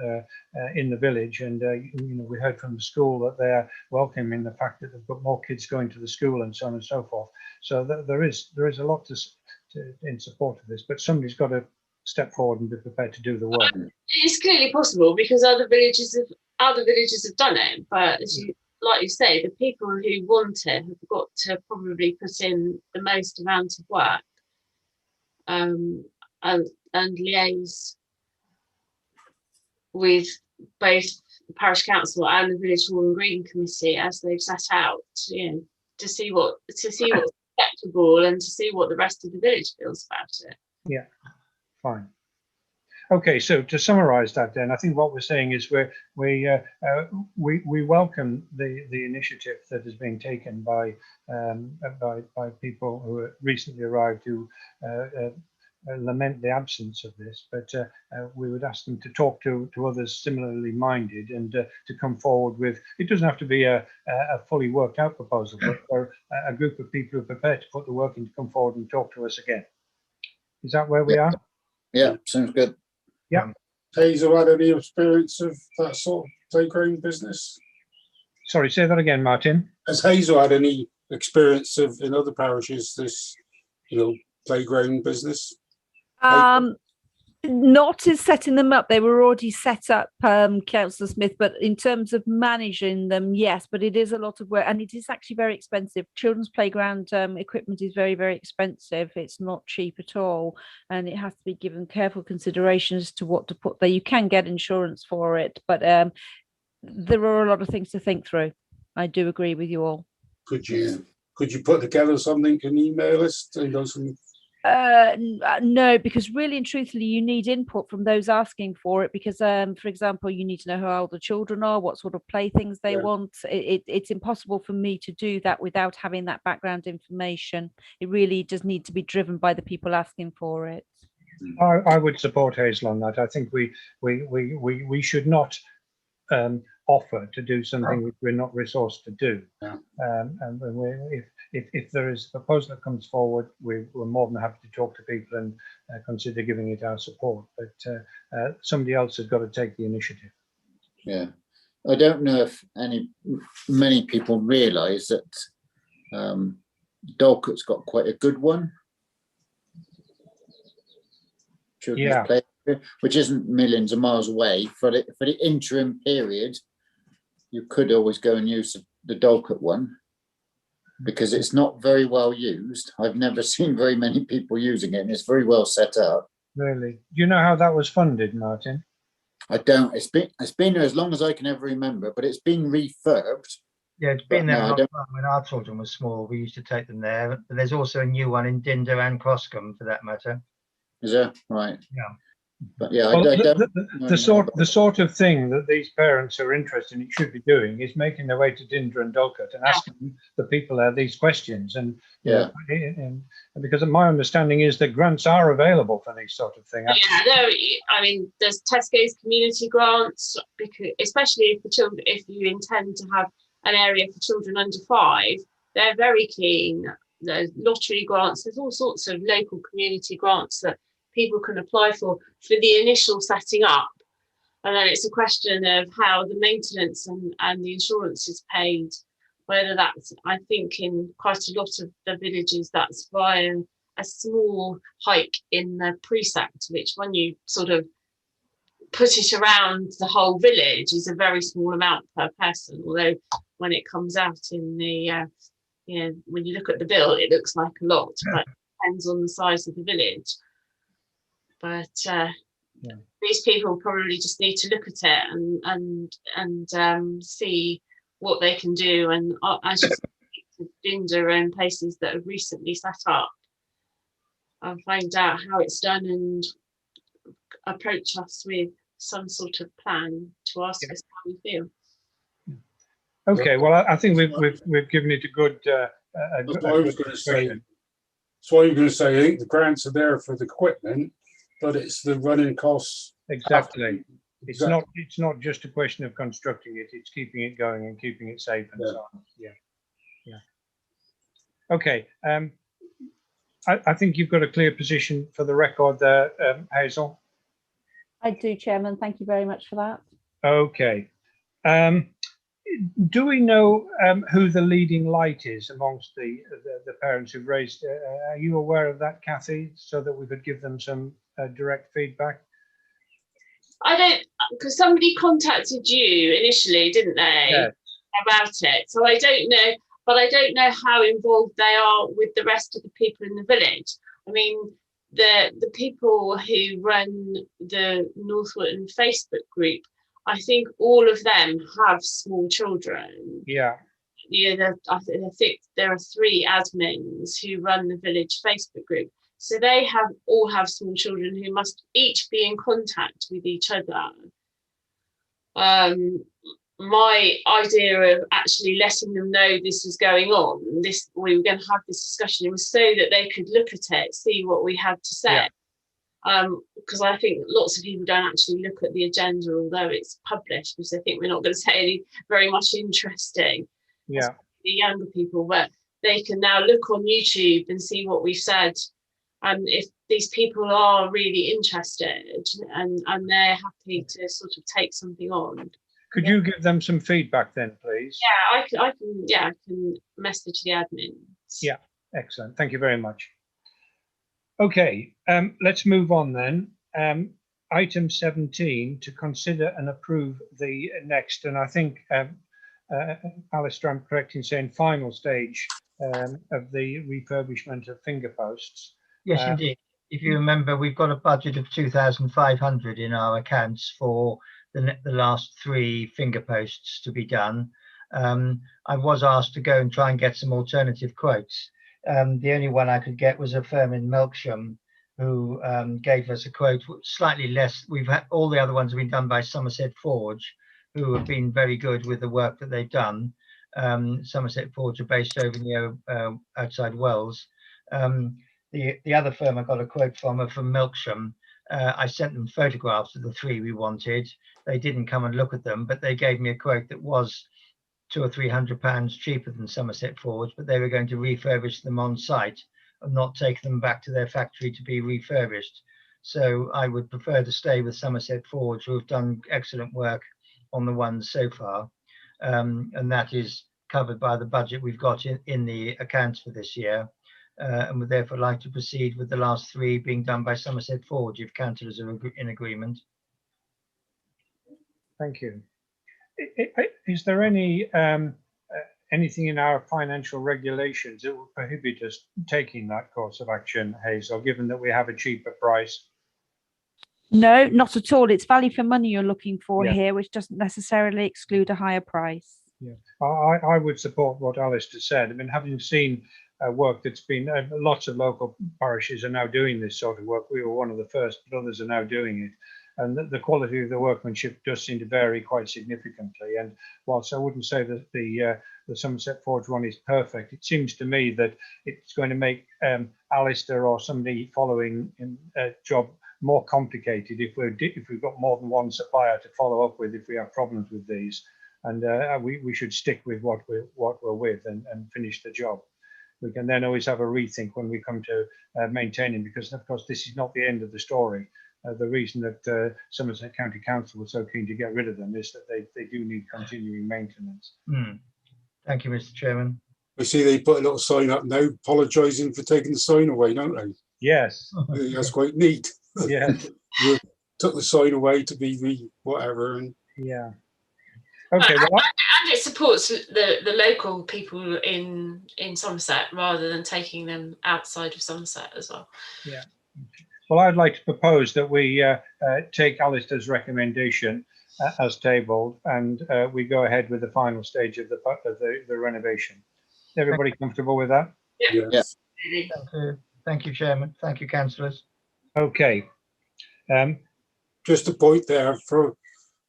in the village, and you know, we heard from the school that they're welcoming the fact that they've got more kids going to the school and so on and so forth. So there is a lot to in support of this, but somebody's got to step forward and be prepared to do the work. It's clearly possible because other villages have done it, but like you say, the people who want it have got to probably put in the most amount of work and liaise with both the parish council and the Village Hall and Green Committee as they've set out, you know, to see what's acceptable and to see what the rest of the village feels about it. Yeah, fine. Okay, so to summarise that, then I think what we're saying is we welcome the initiative that is being taken by people who are recently arrived who lament the absence of this, but we would ask them to talk to others similarly minded and to come forward with. It doesn't have to be a fully worked out proposal, but for a group of people who are prepared to put the work in to come forward and talk to us again. Is that where we are? Yeah, sounds good. Yeah. Hazel, had any experience of that sort of playground business? Sorry, say that again, Martin. Has Hazel had any experience of in other parishes this, playground business? Not as setting them up. They were already set up, Councillor Smith, but in terms of managing them, yes, but it is a lot of work and it is actually very expensive. Children's playground equipment is very, very expensive. It's not cheap at all, and it has to be given careful consideration as to what to put there. You can get insurance for it, but there are a lot of things to think through. I do agree with you all. Could you put together something and email us? No, because really and truthfully, you need input from those asking for it. Because, for example, you need to know how old the children are, what sort of playthings they want. It's impossible for me to do that without having that background information. It really does need to be driven by the people asking for it. I would support Hazel on that. I think we should not offer to do something which we're not resourced to do. Yeah. And if there is a proposal that comes forward, we're more than happy to talk to people and consider giving it our support. But somebody else has got to take the initiative. Yeah, I don't know if many people realise that Dorcot's got quite a good one. Children's play, which isn't millions of miles away. For the interim period, you could always go and use the Dorcot one, because it's not very well used. I've never seen very many people using it, and it's very well set up. Really? Do you know how that was funded, Martin? I don't. It's been there as long as I can ever remember, but it's been refurbed. Yeah, it's been there a long time. When our children were small, we used to take them there. But there's also a new one in Dinder and Croscombe, for that matter. Is there? Right. Yeah. But yeah, well, I don't the sort of thing that these parents are interested in should be doing is making their way to Dinder and Dorcot and asking the people there these questions. And and because my understanding is that grants are available for these sort of things. Yeah, I mean, there's Tesco's community grants, because especially for children, if you intend to have an area for children under 5, they're very keen. There's lottery grants. There's all sorts of local community grants that people can apply for the initial setting up, and then it's a question of how the maintenance and the insurance is paid, whether that's, I think in quite a lot of the villages, that's via a small hike in the precept, which when you sort of put it around the whole village is a very small amount per person, although when it comes out in the when you look at the bill, it looks like a lot, but it depends on the size of the village. But these people probably just need to look at it and see what they can do, and as you say, Dinder and places that have recently set up, and find out how it's done and approach us with some sort of plan to ask us how we feel. Okay, well, I think we've given it a good. That's what I was going to say. That's what you're going to say. I think the grants are there for the equipment, but it's the running costs. Exactly. It's not just a question of constructing it. It's keeping it going and keeping it safe and so on. Yeah. Okay. I think you've got a clear position for the record there, Hazel. I do, Chairman. Thank you very much for that. Okay. Do we know who the leading light is amongst the parents who've raised? Are you aware of that, Kathy, so that we could give them some direct feedback? I don't, because somebody contacted you initially, didn't they? Yes. About it. So I don't know, but I don't know how involved they are with the rest of the people in the village. I mean, the people who run the North Wootton Facebook group, I think all of them have small children. Yeah. I think there are 3 admins who run the village Facebook group. So they all have small children who must each be in contact with each other. My idea of actually letting them know this was going on, we were going to have this discussion, it was so that they could look at it, see what we had to say. Because I think lots of people don't actually look at the agenda, although it's published, because they think we're not going to say anything very much interesting. Yeah. The younger people, but they can now look on YouTube and see what we've said. And if these people are really interested and they're happy to sort of take something on. Could you give them some feedback then, please? Yeah, I can message the admins. Yeah, excellent. Thank you very much. Okay, let's move on then. Item 17, to consider and approve the next, and I think, Alistair, I'm correct in saying final stage of the refurbishment of finger posts. Yes, indeed. If you remember, we've got a budget of 2,500 in our accounts for the last 3 finger posts to be done. I was asked to go and try and get some alternative quotes. The only one I could get was a firm in Melksham who gave us a quote slightly less. We've had all the other ones have been done by Somerset Forge, who have been very good with the work that they've done. Somerset Forge are based over near outside Wells. The other firm I got a quote from are from Melksham. I sent them photographs of the 3 we wanted. They didn't come and look at them, but they gave me a quote that was £200 or £300 cheaper than Somerset Forge, but they were going to refurbish them on site and not take them back to their factory to be refurbished. So I would prefer to stay with Somerset Forge, who have done excellent work on the ones so far. And that is covered by the budget we've got in the accounts for this year. And would therefore like to proceed with the last 3 being done by Somerset Forge, if councillors are in agreement. Thank you. Is there any anything in our financial regulations that will prohibit us taking that course of action, Hazel, given that we have a cheaper price? No, not at all. It's value for money you're looking for Yeah. here, which doesn't necessarily exclude a higher price. Yeah, I would support what Alistair said. I mean, having seen work that's been, lots of local parishes are now doing this sort of work. We were one of the first, but others are now doing it. And the quality of the workmanship does seem to vary quite significantly. And whilst I wouldn't say that the Somerset Forge one is perfect, it seems to me that it's going to make Alistair or somebody following a job more complicated if we've got more than one supplier to follow up with if we have problems with these. And we should stick with what we're with and finish the job. We can then always have a rethink when we come to maintaining, because of course this is not the end of the story. The reason that Somerset County Council was so keen to get rid of them is that they do need continuing maintenance. Thank you, Mr. Chairman. I see they put a little sign up now apologising for taking the sign away, don't they? Yes. That's quite neat. Yes. You took the sign away to be whatever. And yeah. Okay. Well, and it supports the local people in Somerset rather than taking them outside of Somerset as well. Yeah. Well, I'd like to propose that we take Alistair's recommendation as tabled, and we go ahead with the final stage of the renovation. Everybody comfortable with that? Yeah. yes. Thank you, Chairman. Thank you, councillors. Okay. Just a point there, for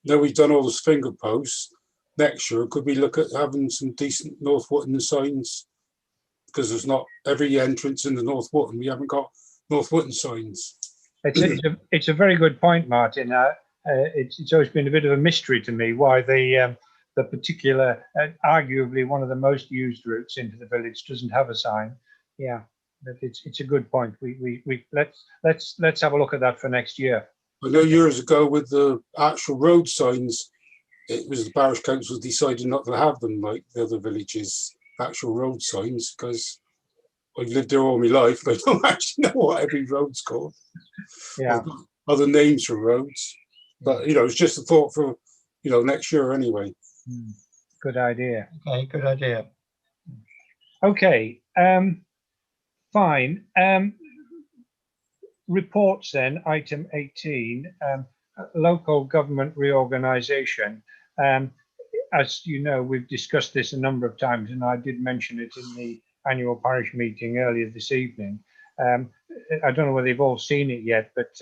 now we've done all those finger posts. Next year, could we look at having some decent North Wootton signs? Because there's not every entrance in the North Wootton, we haven't got North Wootton signs. It's a very good point, Martin. It's always been a bit of a mystery to me why the particular, arguably one of the most used routes into the village doesn't have a sign. Yeah, but it's a good point. Let's have a look at that for next year. I know years ago with the actual road signs, it was the parish council decided not to have them like the other villages, actual road signs, because I've lived there all my life. I don't actually know what every road's called. Yeah. Other names for roads. But, it's just a thought for, next year anyway. Good idea. Okay, good idea. Okay, fine. Reports then, item 18, local government reorganisation. As you know, we've discussed this a number of times, and I did mention it in the annual parish meeting earlier this evening. I don't know whether you've all seen it yet, but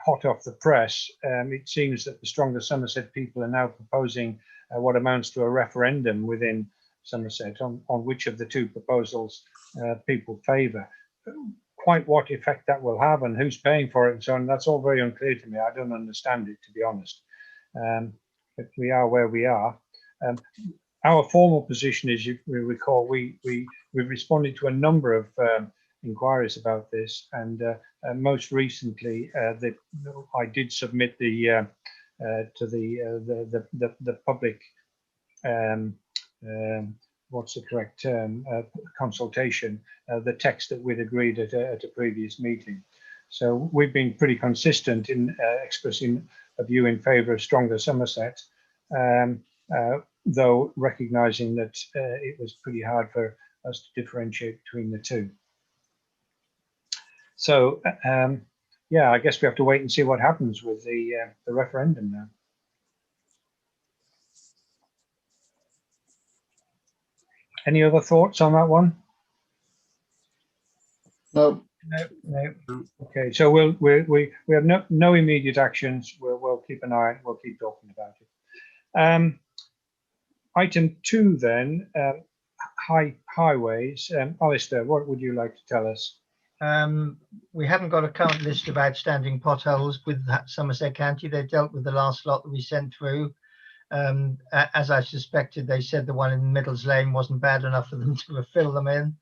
hot off the press, it seems that the Stronger Somerset people are now proposing what amounts to a referendum within Somerset on which of the 2 proposals people favour. Quite what effect that will have and who's paying for it and so on, that's all very unclear to me. I don't understand it, to be honest. But we are where we are. Our formal position is, if we recall, we've responded to a number of inquiries about this, and most recently I did submit the to the public, what's the correct term, consultation, the text that we'd agreed at a previous meeting. So we've been pretty consistent in expressing a view in favour of stronger Somerset, though recognising that it was pretty hard for us to differentiate between the two. So yeah, I guess we have to wait and see what happens with the referendum now. Any other thoughts on that one? No. No. Okay, so we have no immediate actions. We'll keep an eye on it. We'll keep talking about it. Item 2 then, highways. Alistair, what would you like to tell us? We haven't got a current list of outstanding potholes with Somerset County. They dealt with the last lot that we sent through. As I suspected, they said the one in Middles Lane wasn't bad enough for them to fill them in.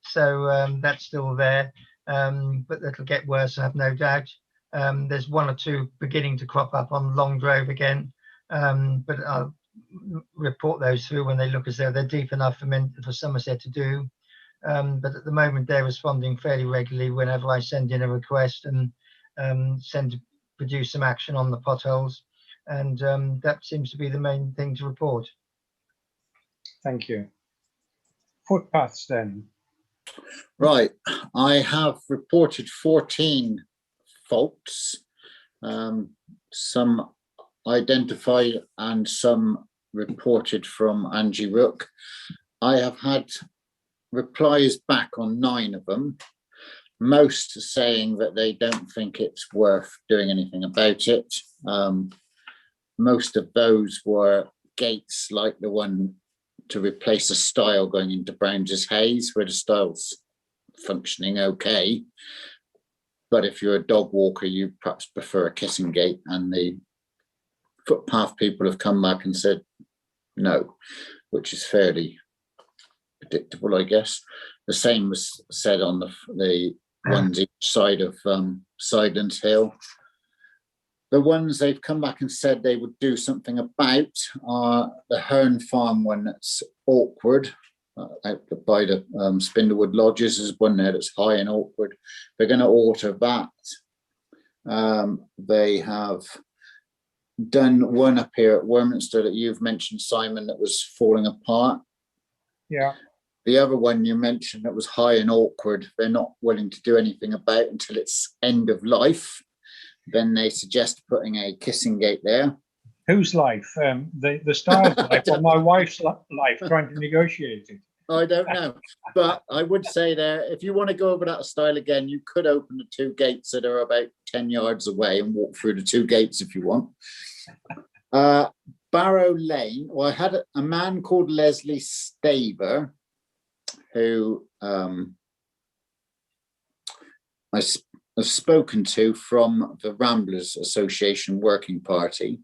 So that's still there, but it'll get worse, I have no doubt. There's 1 or 2 beginning to crop up on Long Grove again, but I'll report those through when they look as though they're deep enough for Somerset to do. But at the moment, they're responding fairly regularly whenever I send in a request and produce some action on the potholes. And that seems to be the main thing to report. Thank you. Footpaths then. Right, I have reported 14 faults, some identified and some reported from Angie Rook. I have had replies back on 9 of them, most saying that they don't think it's worth doing anything about it. Most of those were gates like the one to replace a stile going into Browns' Hayes, where the stile's functioning okay. But if you're a dog walker, you perhaps prefer a kissing gate, and the footpath people have come back and said no, which is fairly predictable, I guess. The same was said on the ones each side of Sidelands Hill. The ones they've come back and said they would do something about are the Herne Farm one that's awkward, out by the Spindlewood Lodges. There's one there that's high and awkward. They're going to alter that. They have done one up here at Warminster that you've mentioned, Simon, that was falling apart. Yeah. The other one you mentioned that was high and awkward, they're not willing to do anything about until it's end of life. Then they suggest putting a kissing gate there. Whose life? The stile's life or my wife's life, trying to negotiate it? I don't know. But I would say there, if you want to go over that stile again, you could open the 2 gates that are about 10 yards away and walk through the 2 gates if you want. Barrow Lane, well, I had a man called Leslie Staver who I've spoken to from the Ramblers Association Working Party.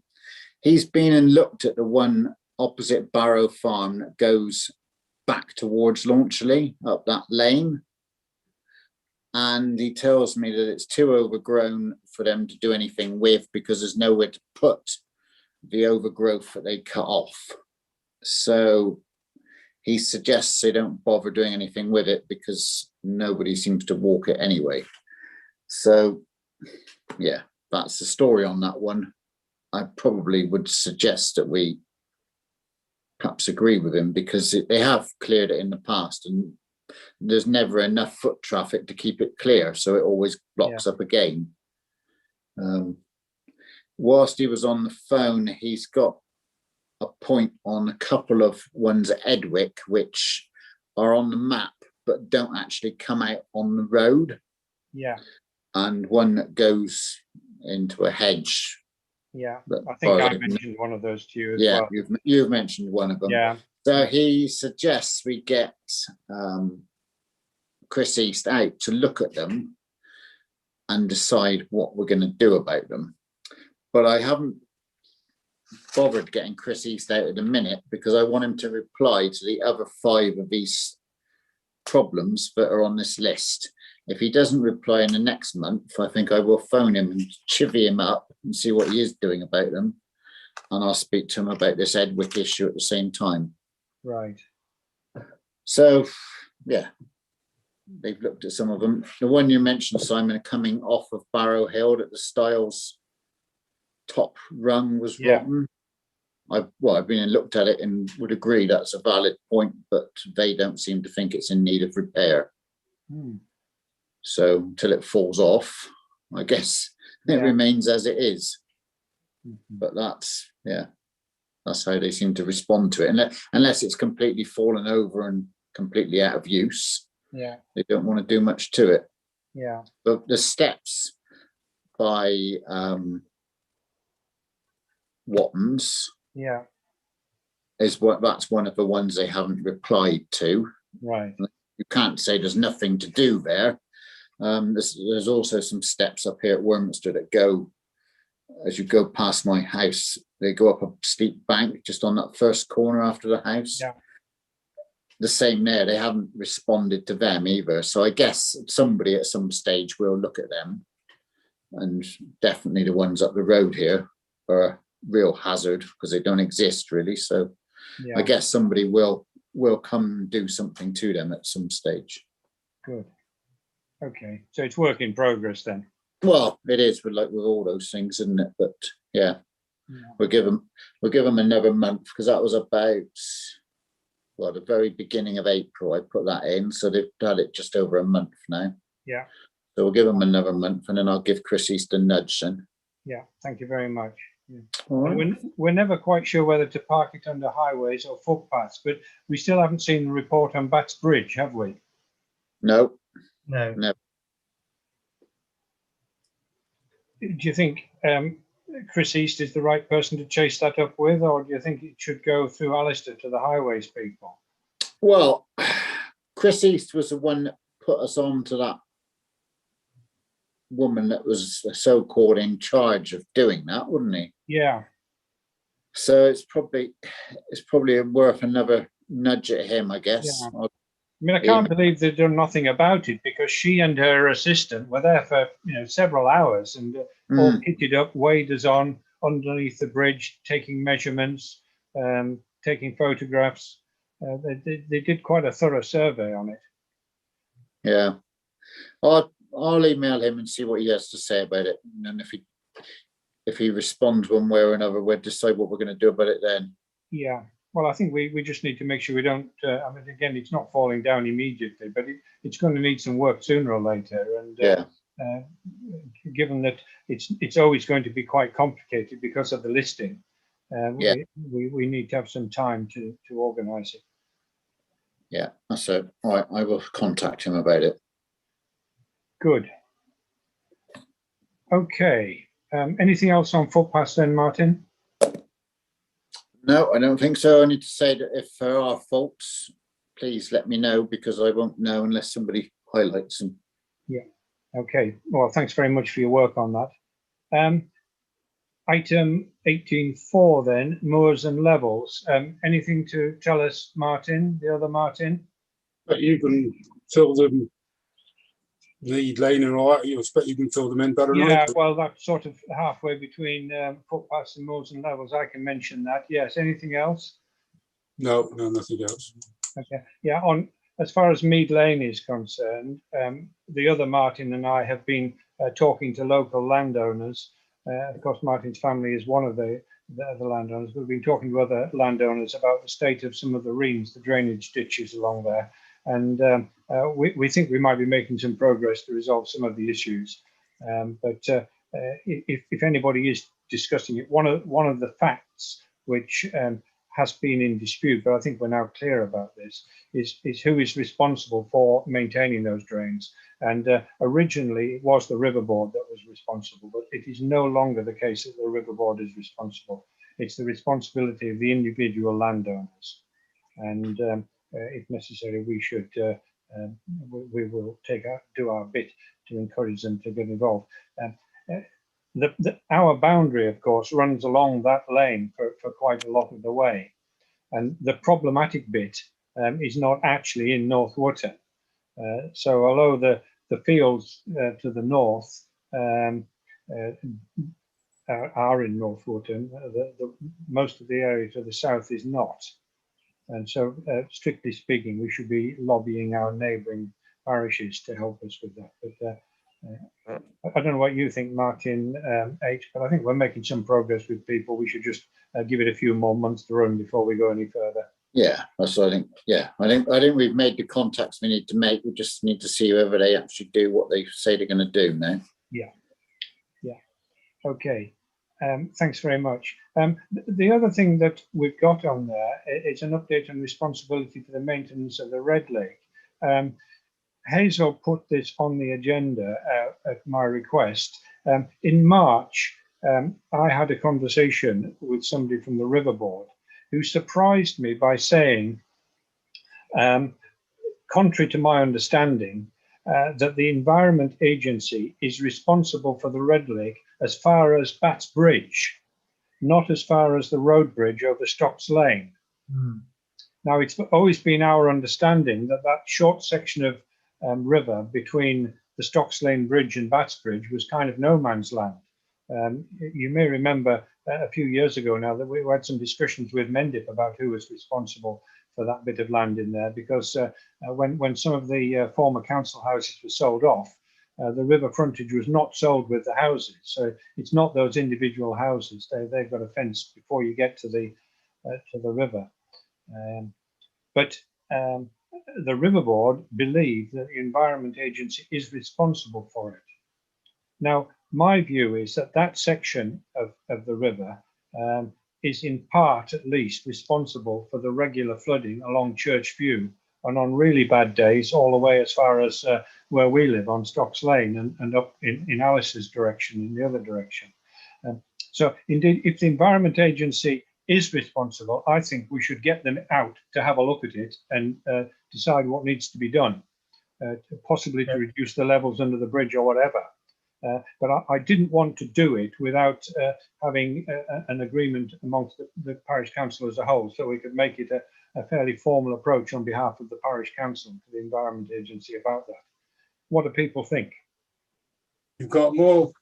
He's been and looked at the one opposite Barrow Farm that goes back towards Launchley, up that lane. And he tells me that it's too overgrown for them to do anything with, because there's nowhere to put the overgrowth that they cut off. So he suggests they don't bother doing anything with it because nobody seems to walk it anyway. So, yeah, that's the story on that one. I probably would suggest that we perhaps agree with him, because they have cleared it in the past and there's never enough foot traffic to keep it clear, so it always blocks up again. Whilst he was on the phone, he's got a point on a couple of ones at Edwick which are on the map but don't actually come out on the road. Yeah. And one that goes into a hedge. Yeah, I think I mentioned one of those to you as well. Yeah, you've mentioned one of them. Yeah. So he suggests we get Chris East out to look at them and decide what we're going to do about them. But I haven't bothered getting Chris East out at the minute because I want him to reply to the other 5 of these problems that are on this list. If he doesn't reply in the next month, I think I will phone him and chivvy him up and see what he is doing about them. and I'll speak to him about this Edwick issue at the same time. Right. So, yeah, they've looked at some of them. The one you mentioned, Simon, coming off of Barrow Hill, that the Styles top rung was rotten. I've been and looked at it and would agree that's a valid point, but they don't seem to think it's in need of repair. So until it falls off, I guess it remains as it is. But that's how they seem to respond to it. Unless it's completely fallen over and completely out of use, they don't want to do much to it. But the steps by Wootton's that's one of the ones they haven't replied to. Right. You can't say there's nothing to do there. There's also some steps up here at Worminster that go, as you go past my house, they go up a steep bank just on that first corner after the house. The same there, they haven't responded to them either. So I guess somebody at some stage will look at them, and definitely the ones up the road here are a real hazard because they don't exist really. So I guess somebody will come and do something to them at some stage. Good. Okay, so it's work in progress then. Well, it is with all those things, isn't it? But we'll give them another month, because that was about the very beginning of April. I put that in, so they've had it just over a month now. Yeah. So we'll give them another month, and then I'll give Chris East a nudge then. Yeah, thank you very much. All right. We're never quite sure whether to park it under highways or footpaths, but we still haven't seen the report on Bats Bridge, have we? No. No. Do you think Chris East is the right person to chase that up with, or do you think it should go through Alistair to the highways people? Well, Chris East was the one that put us on to that woman that was so-called in charge of doing that, wouldn't he? Yeah. So it's probably worth another nudge at him, I guess. Yeah. I mean, I can't believe they've done nothing about it, because she and her assistant were there for several hours and all kitted up, waders on underneath the bridge, taking measurements, taking photographs. They did quite a thorough survey on it. Yeah, I'll email him and see what he has to say about it, and then if he responds one way or another, we'll decide what we're going to do about it then. Yeah. Well, I think we just need to make sure we don't. I mean, again, it's not falling down immediately, but it's going to need some work sooner or later. And given that it's always going to be quite complicated because of the listing, we need to have some time to organise it. Yeah, so I will contact him about it. Good. Okay. Anything else on footpaths then, Martin? No, I don't think so. I need to say that if there are faults, please let me know, because I won't know unless somebody highlights them. Yeah. Okay. Well, thanks very much for your work on that. Item 18.4 then, moors and levels. Anything to tell us, Martin, the other Martin? But you can fill them, Need Lane and all that. You expect you can fill them in better. Yeah, well, that's sort of halfway between footpaths and moors and levels. I can mention that. Yes. Anything else? No, nothing else. Okay. Yeah. As far as Mead Lane is concerned, the other Martin and I have been talking to local landowners. Of course, Martin's family is one of the landowners. We've been talking to other landowners about the state of some of the reams, the drainage ditches along there. And we think we might be making some progress to resolve some of the issues. But if anybody is discussing it, one of the facts which has been in dispute, but I think we're now clear about this, is who is responsible for maintaining those drains. And originally it was the River Board that was responsible, but it is no longer the case that the River Board is responsible. It's the responsibility of the individual landowners. And if necessary, we will do our bit to encourage them to get involved. Our boundary, of course, runs along that lane for quite a lot of the way, and the problematic bit is not actually in North Wootton. So although the fields to the north are in North Wootton. Most of the area to the south is not. And so, strictly speaking, we should be lobbying our neighbouring parishes to help us with that. But I don't know what you think, Martin H, but I think we're making some progress with people. We should just give it a few more months to run before we go any further. Yeah, that's what I think. Yeah, I think we've made the contacts we need to make. We just need to see whether they actually do what they say they're going to do now. Yeah. Okay. Thanks very much. The other thing that we've got on there is an update on responsibility for the maintenance of the Red Lake. Hazel put this on the agenda at my request. In March, I had a conversation with somebody from the River Board who surprised me by saying, contrary to my understanding, that the Environment Agency is responsible for the Red Lake as far as Bats Bridge, not as far as the road bridge over Stocks Lane. Now, it's always been our understanding that that short section of river between the Stocks Lane Bridge and Bats Bridge was kind of no man's land. You may remember a few years ago now that we had some discussions with Mendip about who was responsible for that bit of land in there, because when some of the former council houses were sold off, the river frontage was not sold with the houses. So it's not those individual houses. They've got a fence before you get to the river. But the River Board believe that the Environment Agency is responsible for it. Now, my view is that that section of the river is in part, at least, responsible for the regular flooding along Church View, and on really bad days, all the way as far as where we live on Stocks Lane and up in Alice's direction, in the other direction. So indeed, if the Environment Agency is responsible, I think we should get them out to have a look at it and decide what needs to be done, possibly to reduce the levels under the bridge or whatever. But I didn't want to do it without having an agreement amongst the parish council as a whole, so we could make it a fairly formal approach on behalf of the parish council to the Environment Agency about that. What do people think? You've got more,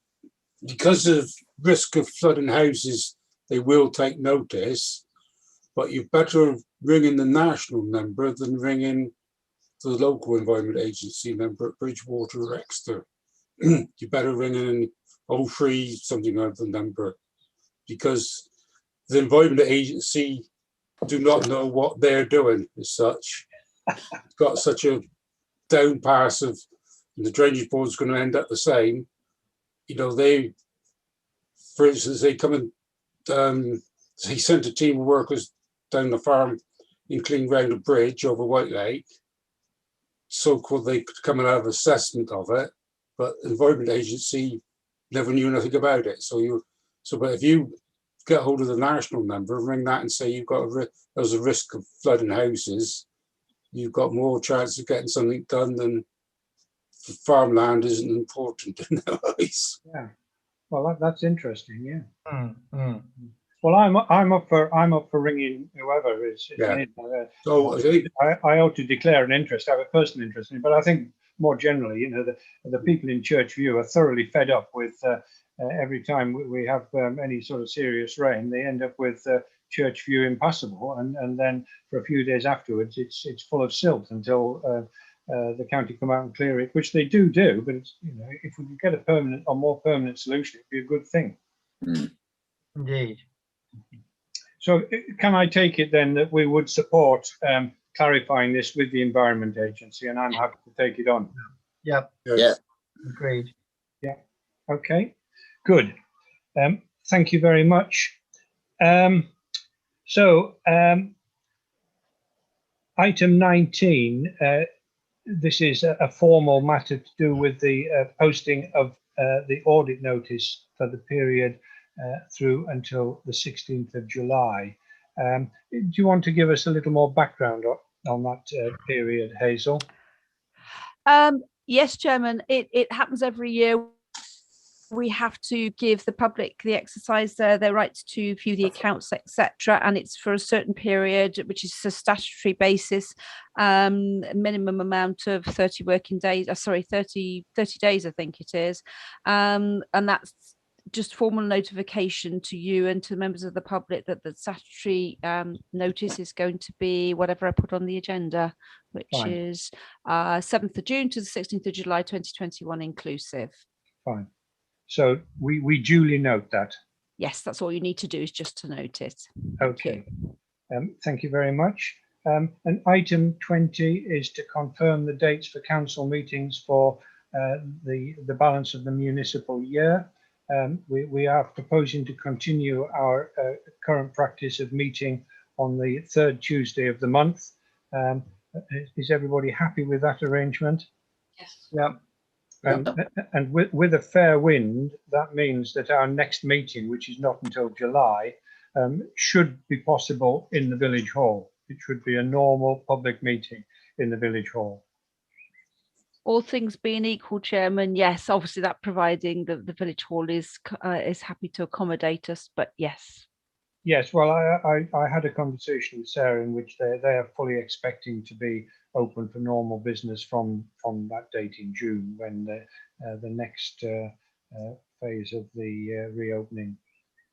because of risk of flooding houses, they will take notice, but you're better ringing the national number than ringing the local Environment Agency number at Bridgewater or Exeter. You better ring in 03 something like the number, because the Environment Agency do not know what they're doing as such. It's got such a down pass of, and the drainage board's going to end up the same. You know, they, for instance, they come and they sent a team of workers down the farm and clean round a bridge over White Lake. So-called they could come and have an assessment of it, but the Environment Agency never knew nothing about it. But if you get hold of the national number, ring that and say you've got there's a risk of flooding houses, you've got more chance of getting something done than farmland isn't important in their eyes. Yeah, well, that's interesting. Yeah. Well, I'm up for ringing whoever is. Yeah. So I ought to declare an interest. I have a personal interest in it, but I think more generally, you know, the people in Church View are thoroughly fed up with every time we have any sort of serious rain, they end up with Church View impassable, and then for a few days afterwards, it's full of silt until the county come out and clear it, which they do. But it's, you know, if we could get a more permanent solution, it'd be a good thing. Indeed. So can I take it then that we would support clarifying this with the Environment Agency, and I'm happy to take it on? Yep. yes. Yeah. Agreed. Yeah. Okay. Good. Thank you very much. Item 19. This is a formal matter to do with the posting of the audit notice for the period through until the 16th of July. Do you want to give us a little more background on that period, Hazel? Yes, Chairman. It happens every year. We have to give the public the exercise their rights to view the accounts, etc., and it's for a certain period, which is a statutory basis, minimum amount of 30 working days. 30 days, I think it is, and that's just formal notification to you and to members of the public that the statutory notice is going to be whatever I put on the agenda, which Fine. is 7th of June to the 16th of July 2021 inclusive. Fine. So we duly note that. Yes, that's all you need to do, is just to note it. Okay. Thank you very much. And item 20 is to confirm the dates for council meetings for the balance of the municipal year. We are proposing to continue our current practice of meeting on the third Tuesday of the month. Is everybody happy with that arrangement? Yes. Yeah. And with a fair wind, that means that our next meeting, which is not until July, should be possible in the village hall. It should be a normal public meeting in the village hall. All things being equal, Chairman, yes, obviously that providing the village hall is happy to accommodate us, but yes. Yes, well, I had a conversation with Sarah in which they are fully expecting to be open for normal business from that date in June, when the next phase of the reopening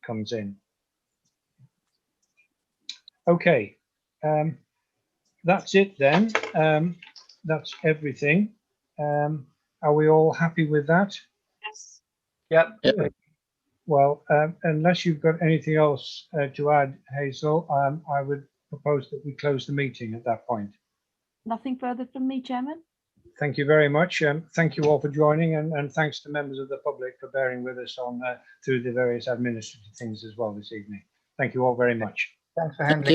comes in. Okay, that's it then. That's everything. Are we all happy with that? Yes. Yep. Well, unless you've got anything else to add, Hazel, I would propose that we close the meeting at that point. Nothing further from me, Chairman. Thank you very much. Thank you all for joining, and thanks to members of the public for bearing with us on through the various administrative things as well this evening. Thank you all very much. Thanks for handling.